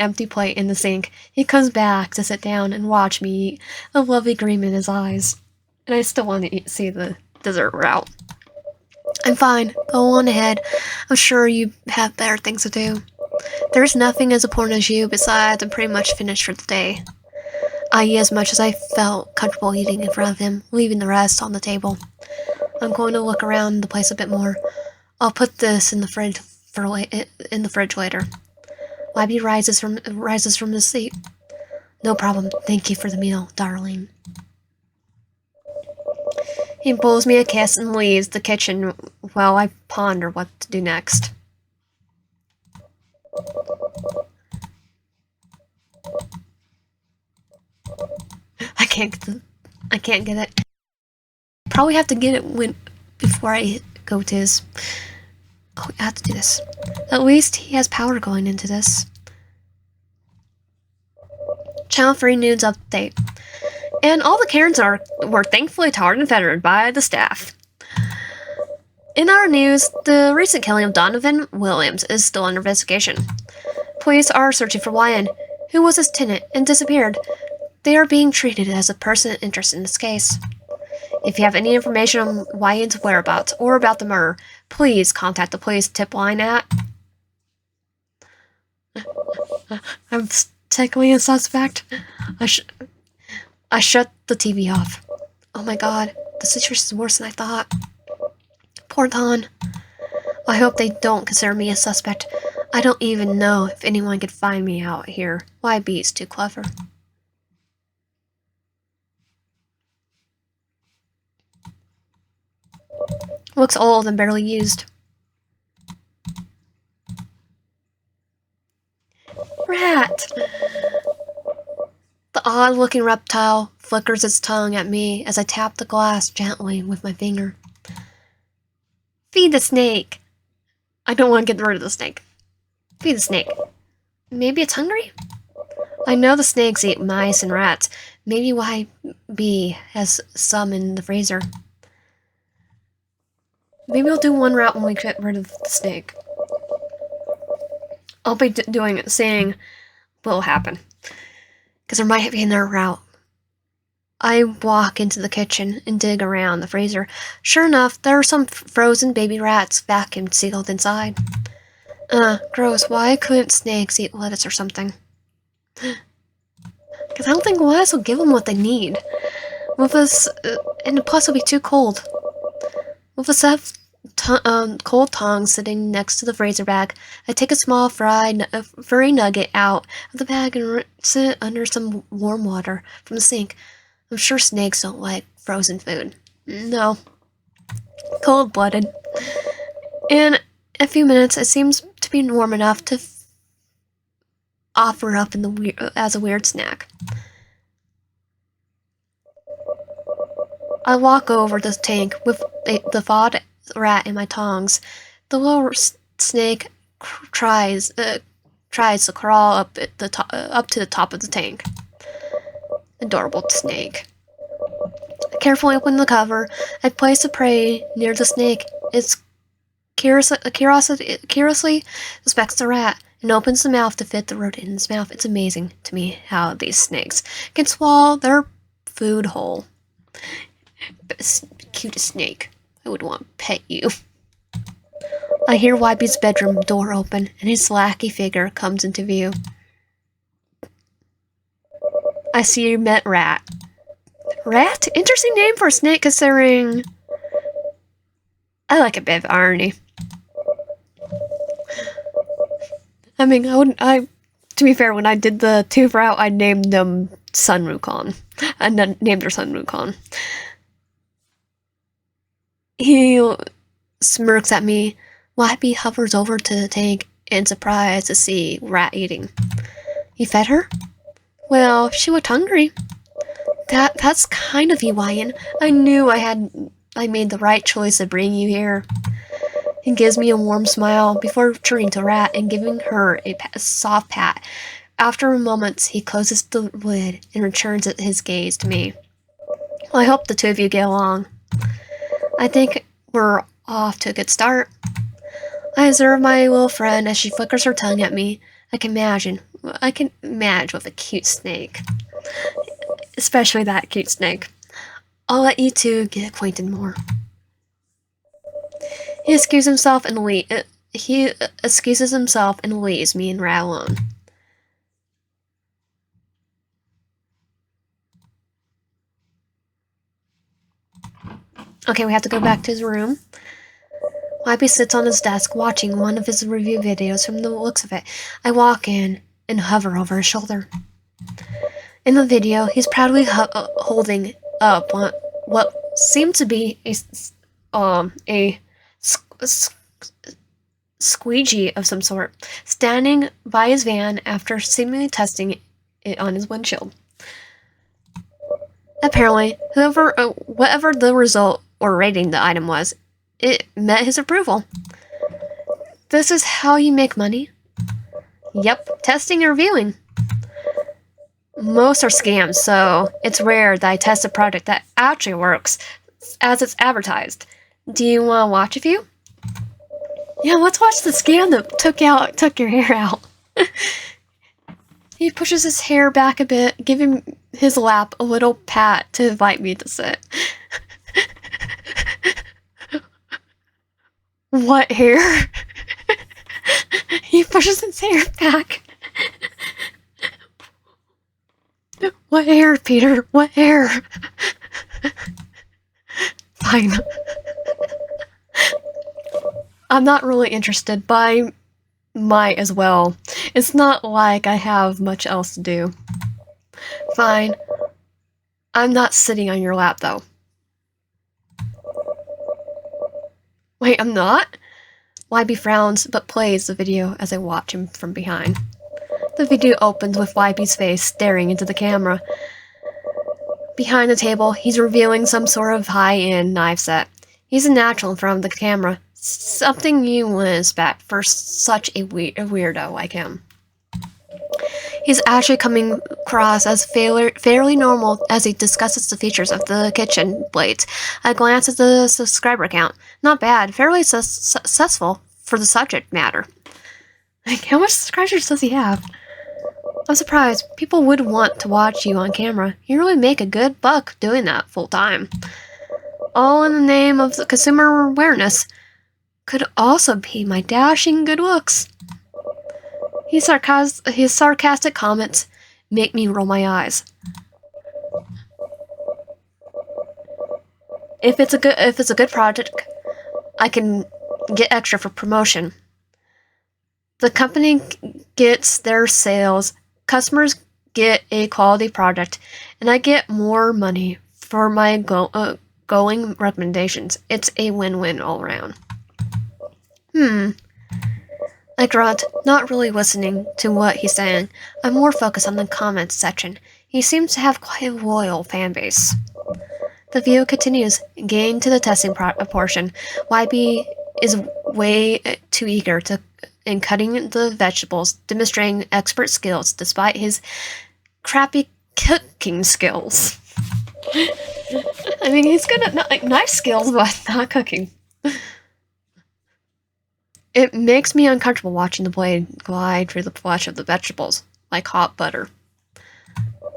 empty plate in the sink. He comes back to sit down and watch me eat, a lovely gleam in his eyes. And I still want to see the dessert route. I'm fine. Go on ahead. I'm sure you have better things to do. There's nothing as important as you. Besides, I'm pretty much finished for the day. I eat as much as I felt comfortable eating in front of him, leaving the rest on the table. I'm going to look around the place a bit more. I'll put this in the fridge later. YB rises from his seat. No problem. Thank you for the meal, darling. He blows me a kiss and leaves the kitchen while I ponder what to do next. I can't get it. Probably have to get it before I go to his. Oh, I have to do this. At least he has power going into this. Channel 3 News Update. And all the Karens were thankfully tarred and feathered by the staff. In our news, the recent killing of Donovan Williams is still under investigation. Police are searching for Wyan, who was his tenant and disappeared. They are being treated as a person interested in this case. If you have any information on Wyan's whereabouts or about the murder, please contact the police tip line at... I'm technically a suspect. I shut the TV off. Oh my god, the situation is worse than I thought. Poor Don. I hope they don't consider me a suspect. I don't even know if anyone could find me out here. YB is too clever. Looks old and barely used. Rat! The odd-looking reptile flickers its tongue at me as I tap the glass gently with my finger. Feed the snake! I don't want to get rid of the snake. Feed the snake. Maybe it's hungry? I know the snakes eat mice and rats. Maybe YB has some in the freezer. Maybe I'll do one route when we get rid of the snake. I'll be seeing what will happen. Because there might be another route. I walk into the kitchen and dig around the freezer. Sure enough, there are some frozen baby rats vacuum sealed inside. Gross. Why couldn't snakes eat lettuce or something? Because I don't think lettuce will give them what they need. With us, and plus it'll be too cold. With a set of cold tongs sitting next to the freezer bag, I take a small furry nugget out of the bag and rinse it under some warm water from the sink. I'm sure snakes don't like frozen food. No. Cold-blooded. In a few minutes, it seems to be warm enough to offer up as a weird snack. I walk over the tank with the thawed rat in my tongs. The little snake tries to crawl up to the top of the tank. Adorable snake. Carefully open the cover. I place the prey near the snake. It curiously inspects the rat and opens the mouth to fit the rodent in its mouth. It's amazing to me how these snakes can swallow their food whole. Cutest snake. I would want to pet you. I hear YB's bedroom door open and his lackey figure comes into view. I see you met Rat. Rat? Interesting name for a snake considering... I like a bit of irony. I mean, to be fair, when I did the tooth route, I named them Sun Wukong. I named her Sun Wukong. He smirks at me. YB hovers over to the tank in surprise to see Rat eating. You fed her? Well, she looked hungry. That's kind of you, Wyan. I knew I made the right choice to bring you here. He gives me a warm smile before turning to Rat and giving her a soft pat. After a moment, he closes the lid and returns his gaze to me. I hope the two of you get along. I think we're off to a good start. I observe my little friend as she flickers her tongue at me. I can imagine with a cute snake. Especially that cute snake. I'll let you two get acquainted more. He excuses himself and leaves me and Rat alone. Okay, we have to go back to his room. YB sits on his desk watching one of his review videos. From the looks of it, I walk in and hover over his shoulder. In the video, he's proudly holding up what seemed to be a squeegee of some sort, standing by his van after seemingly testing it on his windshield. Apparently, whatever the result or rating the item was, it met his approval. This is how you make money? Yep, testing and reviewing. Most are scams, so it's rare that I test a product that actually works as it's advertised. Do you want to watch a few? Yeah, let's watch the scam that took your hair out. He pushes his hair back a bit, giving his lap a little pat to invite me to sit. What hair? He pushes his hair back. What hair, Peter? What hair? Fine. I'm not really interested, but I might as well. It's not like I have much else to do. Fine. I'm not sitting on your lap, though. Wait, I'm not? YB frowns, but plays the video as I watch him from behind. The video opens with YB's face staring into the camera. Behind the table, he's revealing some sort of high-end knife set. He's a natural in front of the camera, something you wouldn't expect for such a weirdo like him. He's actually coming across as fairly normal as he discusses the features of the kitchen blades. I glance at the subscriber count. Not bad, fairly successful for the subject matter. Like, how much subscribers does he have? I'm surprised. People would want to watch you on camera. You really make a good buck doing that full time. All in the name of the consumer awareness. Could also be my dashing good looks. His sarcastic comments make me roll my eyes. If it's a good project, I can get extra for promotion. The company gets their sales, customers get a quality product, and I get more money for my going recommendations. It's a win-win all around. I grunt, not really listening to what he's saying. I'm more focused on the comments section. He seems to have quite a loyal fan base. The video continues, getting to the testing portion. YB is way too eager in cutting the vegetables, demonstrating expert skills despite his crappy cooking skills. I mean, he's good at knife skills, but not cooking. It makes me uncomfortable watching the blade glide through the flesh of the vegetables, like hot butter.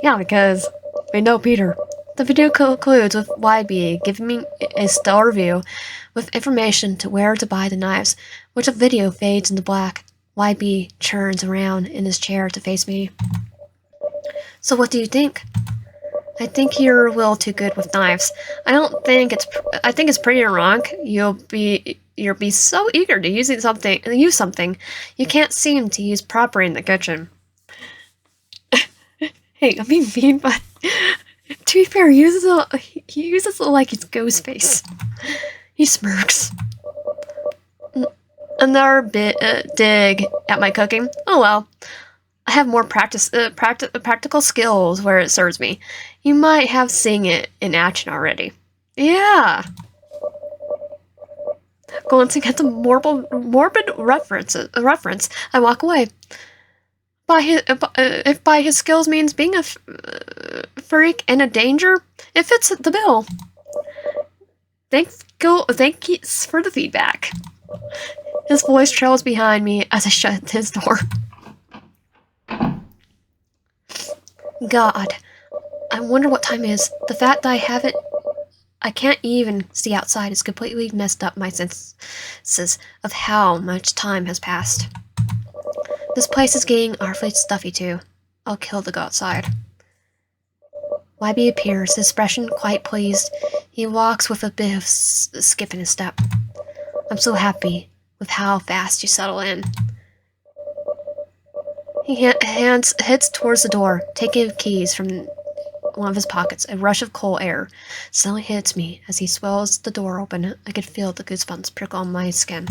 Yeah, because we know Peter. The video concludes with YB giving me a stellar review with information to where to buy the knives, which the video fades into black. YB turns around in his chair to face me. So what do you think? I think you're a little too good with knives. I think it's pretty wrong. You'll be so eager to use something you can't seem to use proper in the kitchen. Hey, I mean, but to be fair, he uses it like his ghost face. He smirks. Another dig at my cooking. Oh well. I have more practical skills where it serves me. You might have seen it in action already. Yeah. Glancing at the morbid reference, I walk away. If by his skills means being a freak and a danger, it fits the bill. Thank you for the feedback. His voice trails behind me as I shut his door. God, I wonder what time it is. The fact that I can't even see outside has completely messed up my senses of how much time has passed. This place is getting awfully stuffy too. I'll kill to go outside. YB appears, his expression quite pleased. He walks with a bit of skip in his step. I'm so happy with how fast you settle in. He heads towards the door, taking keys from one of his pockets. A rush of cold air suddenly hits me as he swells the door open. I could feel the goosebumps prickle on my skin.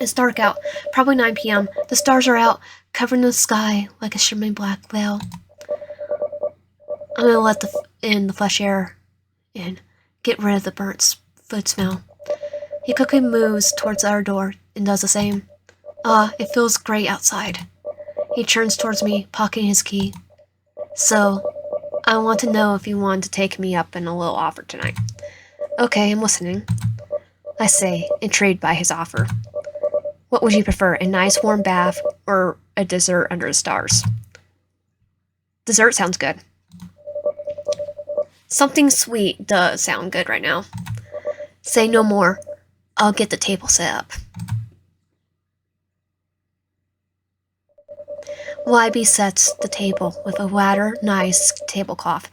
It's dark out, probably 9 p.m. The stars are out, covering the sky like a shimmering black veil. I'm gonna let the fresh air in, get rid of the burnt food smell. He quickly moves towards our door and does the same. It feels great outside. He turns towards me, pocketing his key. So, I want to know if you want to take me up in a little offer tonight. Okay, I'm listening. I say, intrigued by his offer. What would you prefer, a nice warm bath or a dessert under the stars? Dessert sounds good. Something sweet does sound good right now. Say no more. I'll get the table set up. YB sets the table with a rather nice tablecloth,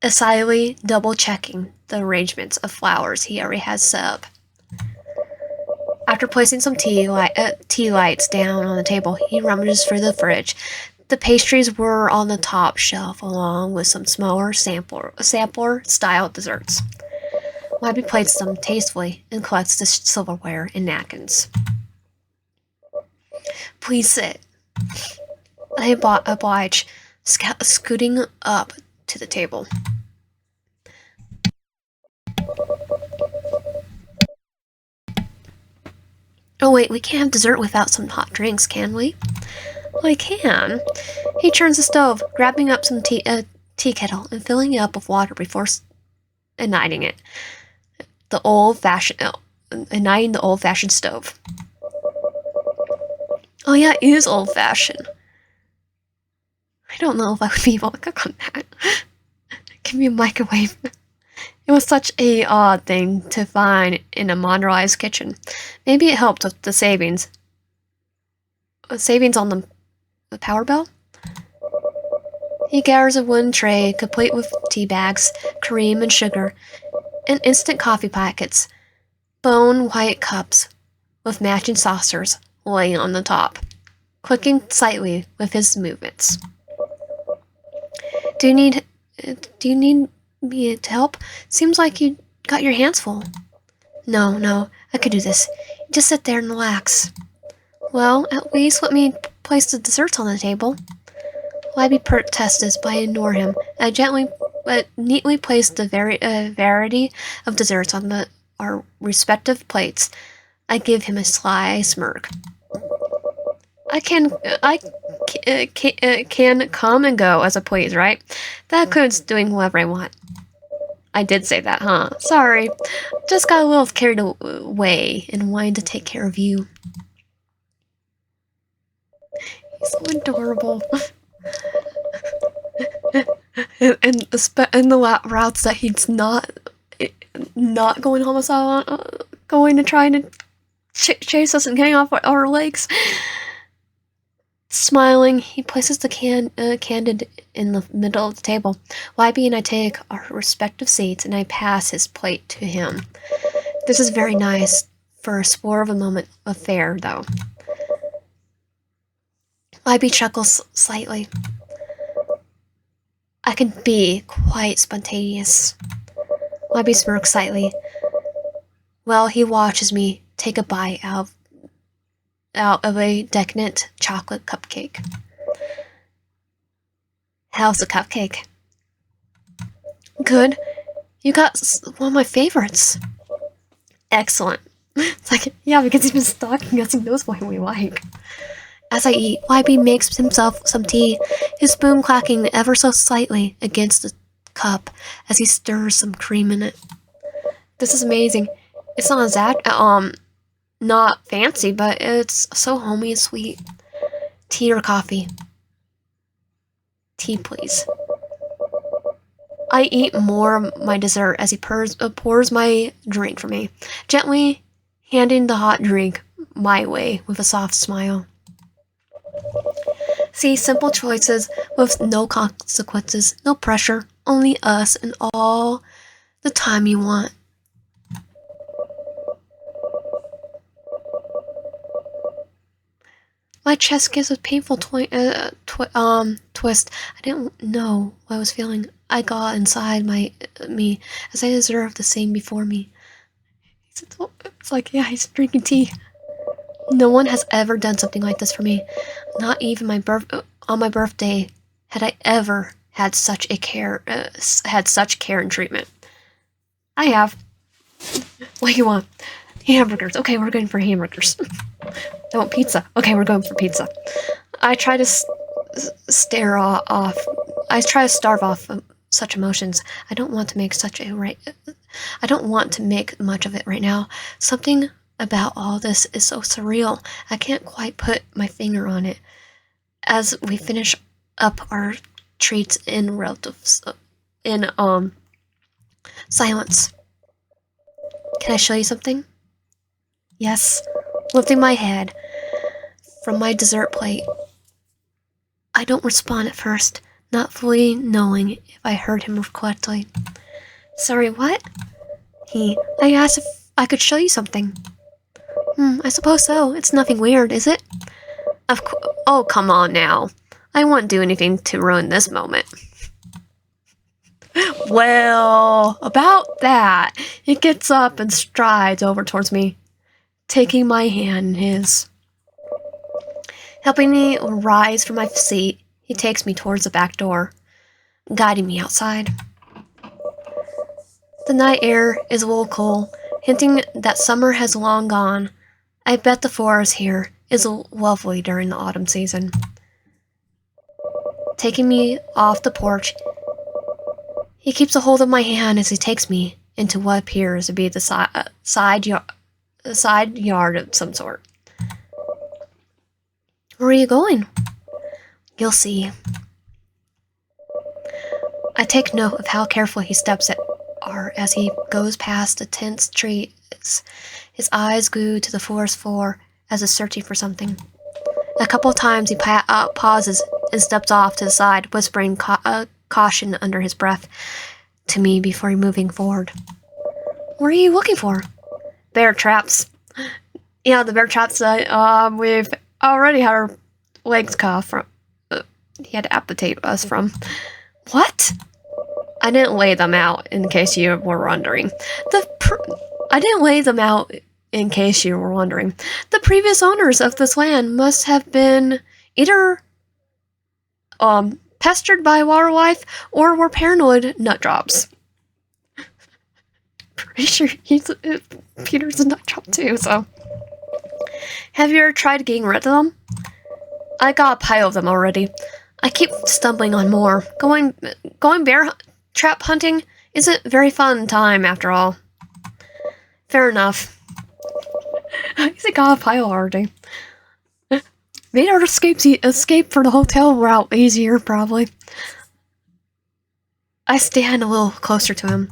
assiduously double-checking the arrangements of flowers he already has set up. After placing some tea lights down on the table, he rummages through the fridge. The pastries were on the top shelf, along with some smaller sampler-style desserts. YB plates them tastefully and collects the silverware and napkins. Please sit. I oblige, scooting up to the table. Oh wait, we can't have dessert without some hot drinks, can we? Well, I can. He turns the stove, grabbing up some tea kettle and filling it up with water before igniting it. Igniting the old-fashioned stove. Oh yeah, it is old-fashioned. I don't know if I would be able to cook on that. Give me a microwave. It was such a odd thing to find in a modernized kitchen. Maybe it helped with the savings. Savings on the power bill? He gathers a wooden tray complete with tea bags, cream and sugar, and instant coffee packets, bone white cups with matching saucers laying on the top, clicking slightly with his movements. Do you need me to help? Seems like you got your hands full. No, I could do this. Just sit there and relax. Well, at least let me place the desserts on the table. Libby protests, but I ignore him. I gently but neatly place the variety of desserts on our respective plates. I give him a sly smirk. I can come and go as I please, right? That includes doing whatever I want. I did say that, huh? Sorry. Just got a little carried away and wanted to take care of you. He's so adorable. and the routes that he's not going homicidal on, going to try to chase us and getting off our legs. Smiling, he places the candid in the middle of the table. YB and I take our respective seats, and I pass his plate to him. This is very nice for a spur of a moment affair, though. YB chuckles slightly. I can be quite spontaneous. YB smirks slightly. Well, he watches me take a bite out of a decadent chocolate cupcake. How's the cupcake? Good. You got one of my favorites. Excellent. It's like, yeah, because he's been stalking us, he knows what we like. As I eat, YB makes himself some tea, his spoon clacking ever so slightly against the cup as he stirs some cream in it. This is amazing. It's not fancy, but it's so homey and sweet. Tea or coffee? Tea, please. I eat more of my dessert as he pours my drink for me, gently handing the hot drink my way with a soft smile. See, simple choices with no consequences, no pressure, only us and all the time you want. My chest gives a painful twist. I didn't know what I was feeling. I got inside me as I observed the scene before me. It's like, yeah, he's drinking tea. No one has ever done something like this for me. Not even on my birthday had I ever had such care and treatment. I have. What do you want? Hamburgers. Okay, we're going for hamburgers. I want pizza. Okay, we're going for pizza. I try to stare off. I try to starve off such emotions. I don't want to make much of it right now. Something about all this is so surreal. I can't quite put my finger on it. As we finish up our treats in silence. Can I show you something? Yes. Lifting my head from my dessert plate. I don't respond at first, not fully knowing if I heard him correctly. Sorry, what? I asked if I could show you something. I suppose so. It's nothing weird, is it? Oh, come on now. I wouldn't do anything to ruin this moment. Well, about that, he gets up and strides over towards me, taking my hand in his. Helping me rise from my seat, he takes me towards the back door, guiding me outside. The night air is a little cool, hinting that summer has long gone. I bet the forest here is lovely during the autumn season. Taking me off the porch, he keeps a hold of my hand as he takes me into what appears to be the side yard of some sort. Where are you going? You'll see. I take note of how careful he steps as he goes past the tense trees. His eyes glued to the forest floor as if searching for something. A couple of times he pauses and steps off to the side, whispering caution under his breath to me before moving forward. What are you looking for? Bear traps. Yeah, the bear traps we've already had our legs cut off from. He had to amputate us from. What? I didn't lay them out in case you were wondering. I didn't lay them out in case you were wondering. The previous owners of this land must have been either pestered by wildlife or were paranoid nut jobs. Pretty sure Peter's a nut job too, so. Have you ever tried getting rid of them? I got a pile of them already. I keep stumbling on more. Going bear trap hunting isn't a very fun time after all. Fair enough. He's got a pile already. Made our escape for the hotel route easier, probably. I stand a little closer to him.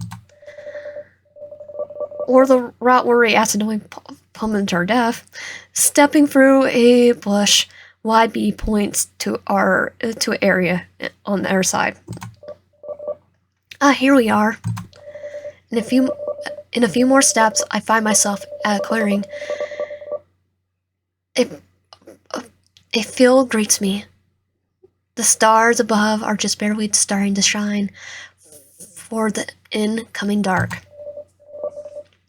Or the route where we accidentally plummeted to our death. Stepping through a bush, YB points to an area on the other side. Here we are. In a few more steps, I find myself at a clearing. A field greets me. The stars above are just barely starting to shine for the incoming dark.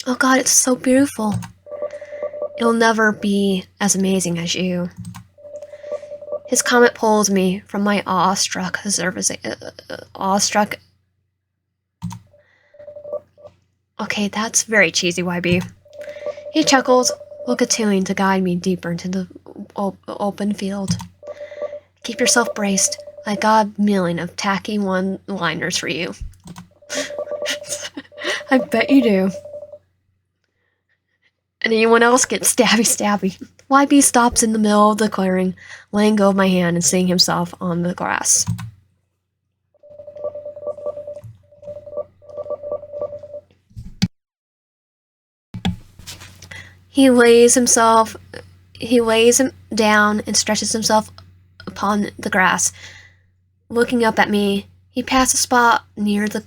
Oh God, it's so beautiful. It'll never be as amazing as you. His comment pulls me from my awestruck. Okay, that's very cheesy, YB. He chuckles, continuing to guide me deeper into the open field. Keep yourself braced. I got a million of tacky one-liners for you. I bet you do. And anyone else gets stabby. YB stops in the middle of the clearing, letting go of my hand and seeing himself on the grass. He lays him down and stretches himself upon the grass. Looking up at me, he passed a spot near the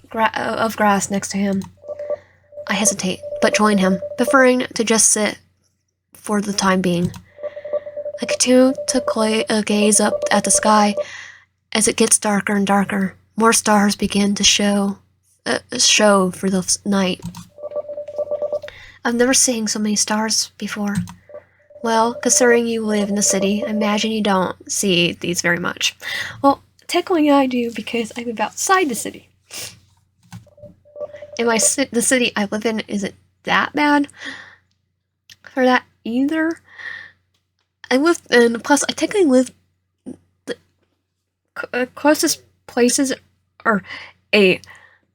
grass next to him. I hesitate, but join him, preferring to just sit for the time being. I continue to gaze up at the sky. As it gets darker and darker, more stars begin to show for the night. I've never seen so many stars before. Well, considering you live in the city, I imagine you don't see these very much. Well, technically I do because I live outside the city. And the city I live in isn't that bad for that either. Plus I technically live the closest places are a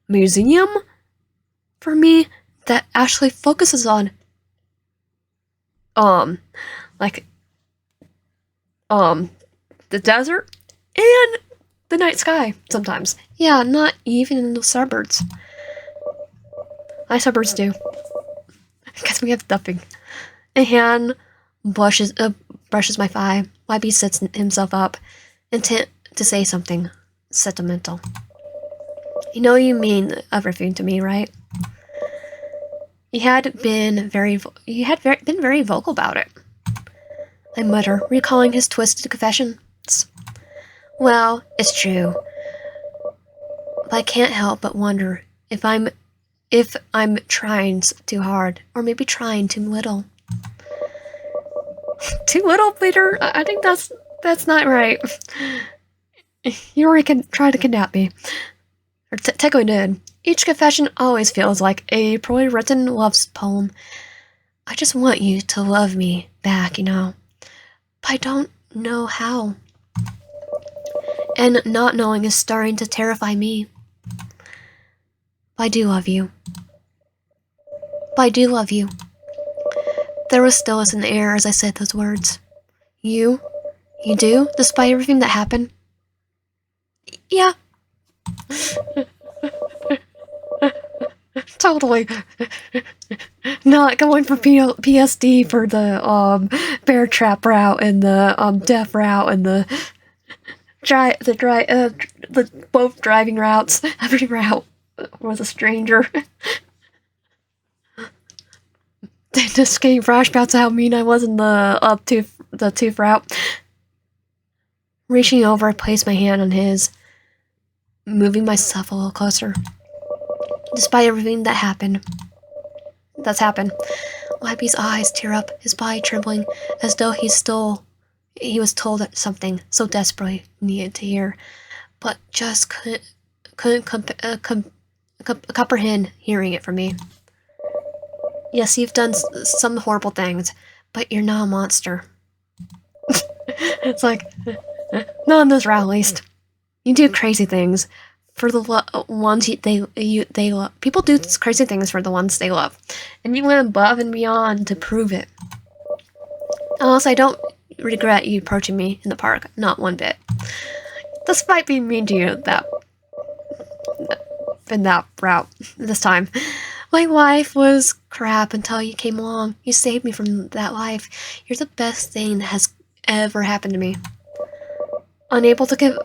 museum for me that actually focuses on the desert and the night sky sometimes. Yeah, not even in the suburbs. My suburbs do. Because we have dumping. A hand brushes my thigh. Wybie sets himself up, intent to say something sentimental. You know you mean everything to me, right? You had been very vocal about it. I mutter, recalling his twisted confessions. Well, it's true. But I can't help but wonder if I'm trying too hard, or maybe trying too little. Too little, Peter? I think that's not right. You already can try to kidnap me. Or technically did. Each confession always feels like a poorly written love poem. I just want you to love me back, you know. But I don't know how. And not knowing is starting to terrify me. But I do love you. There was stillness in the air as I said those words. You do, despite everything that happened? Yeah. Totally. Not going for PSD for the bear trap route and the death route and the both driving routes. Every route was a stranger. This game flashbacks how mean I was in the tooth route. Reaching over, I placed my hand on his, moving myself a little closer. Despite everything that's happened, Wybie's eyes tear up, his body trembling, as though he was told something so desperately needed to hear, but just couldn't comprehend hearing it from me. Yes, you've done some horrible things, but you're not a monster. It's like, not on this route at least. You do crazy things for the ones they love. People do crazy things for the ones they love, and you went above and beyond to prove it. Unless I don't regret you approaching me in the park, not one bit. Despite being mean to you in that route this time. My life was crap until you came along. You saved me from that life. You're the best thing that has ever happened to me. Unable to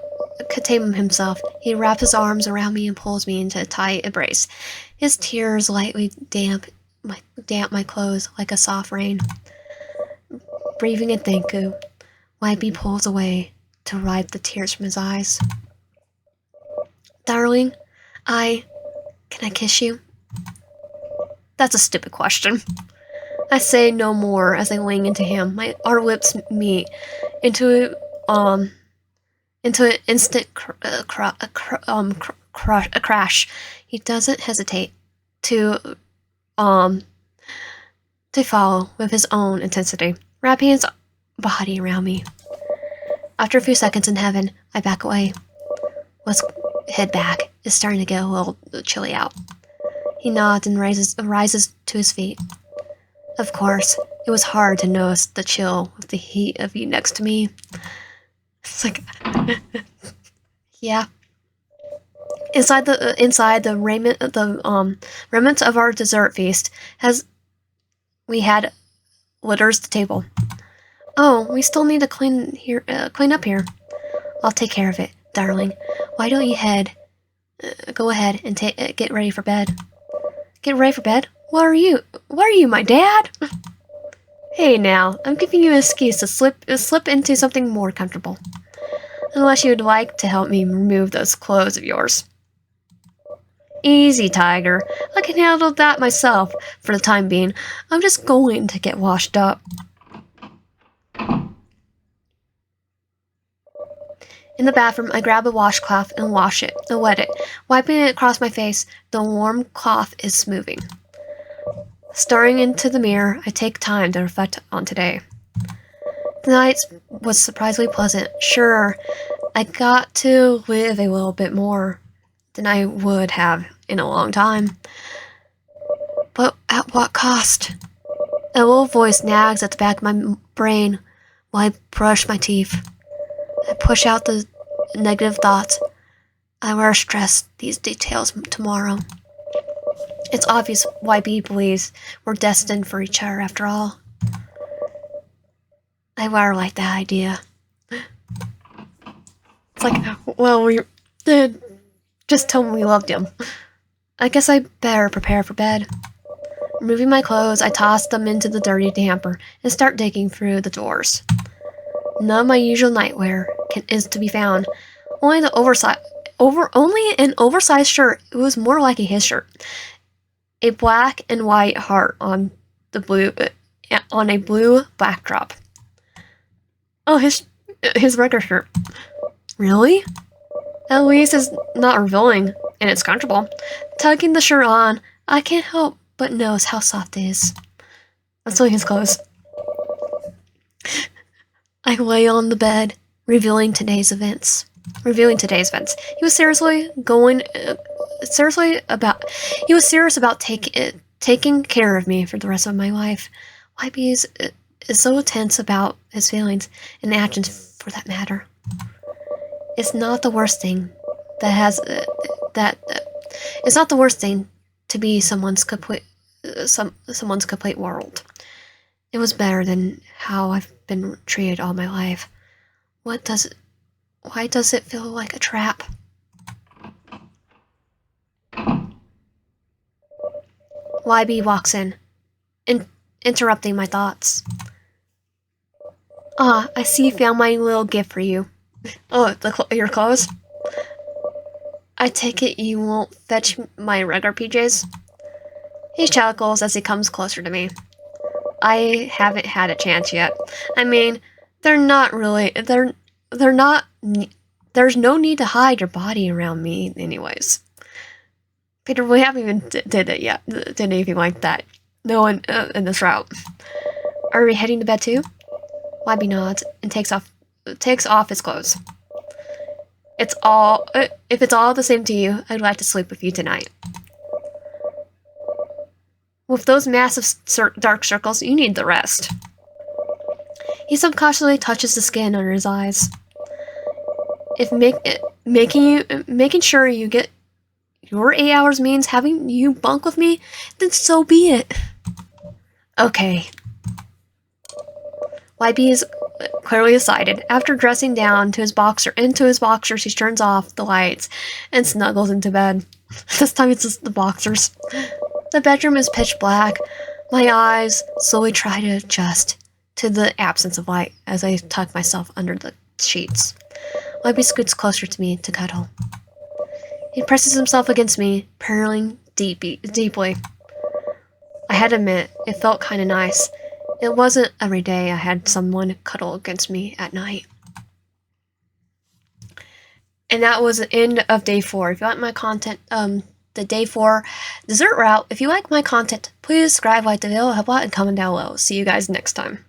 contain himself, he wraps his arms around me and pulls me into a tight embrace. His tears lightly damp my clothes like a soft rain. Breathing in thank you, Wybie pulls away to wipe the tears from his eyes. Darling, can I kiss you? That's a stupid question. I say no more as I lean into him. Our lips meet into an instant crash. He doesn't hesitate to follow with his own intensity, wrapping his body around me. After a few seconds in heaven, I back away. Let's head back. It's starting to get a little chilly out. He nods and rises to his feet. Of course, it was hard to notice the chill with the heat of you next to me. It's like, yeah. Inside the remnants of our dessert feast we had litters the table. Oh, we still need to clean up here. I'll take care of it, darling. Why don't you go ahead and get ready for bed? Get ready for bed? What are you, my dad? Hey now, I'm giving you an excuse to slip into something more comfortable. Unless you'd like to help me remove those clothes of yours. Easy, Tiger. I can handle that myself for the time being. I'm just going to get washed up. In the bathroom, I grab a washcloth and wet it. Wiping it across my face, the warm cloth is moving. Staring into the mirror, I take time to reflect on today. The night was surprisingly pleasant. Sure, I got to live a little bit more than I would have in a long time. But at what cost? A little voice nags at the back of my brain while I brush my teeth. I push out the negative thoughts. I wear stress these details tomorrow. It's obvious why B believes we're destined for each other after all. I wear like that idea. It's like, well, we just told him we loved him. I guess I better prepare for bed. Removing my clothes, I toss them into the dirty hamper and start digging through the drawers. None of my usual nightwear is to be found. Only an oversized shirt. It was more like his shirt. A black and white heart on a blue backdrop. Oh, his regular shirt. Really? At least it's not revealing, and it's comfortable. Tugging the shirt on, I can't help but notice how soft it is. I'm sewing his clothes. I lay on the bed, revealing today's events. He was serious about taking care of me for the rest of my life. YB is so tense about his feelings and actions, for that matter. It's not the worst thing it's not the worst thing to be someone's complete world. It was better than how I've been treated all my life. Why does it feel like a trap? YB walks in, interrupting my thoughts. Ah, I see you found my little gift for you. Oh, your clothes? I take it you won't fetch my regular PJs? He chuckles as he comes closer to me. I haven't had a chance yet. I mean, there's no need to hide your body around me anyways. Peter, we haven't even did anything like that. No one in this route. Are we heading to bed too? YB nods and takes off his clothes. If it's all the same to you, I'd like to sleep with you tonight. With those massive dark circles, you need the rest. He subconsciously touches the skin under his eyes. If making sure you get your 8 hours means having you bunk with me, then so be it. Okay. YB is clearly excited. After dressing down into his boxers, he turns off the lights and snuggles into bed. This time it's just the boxers. The bedroom is pitch black. My eyes slowly try to adjust to the absence of light as I tuck myself under the sheets. YB scoots closer to me to cuddle. He presses himself against me, purring deeply. I had to admit, it felt kind of nice. It wasn't every day I had someone cuddle against me at night. And that was the end of day 4. If you like my content, the day 4 dessert route, if you like my content, please subscribe, like the video, help out, and comment down below. See you guys next time.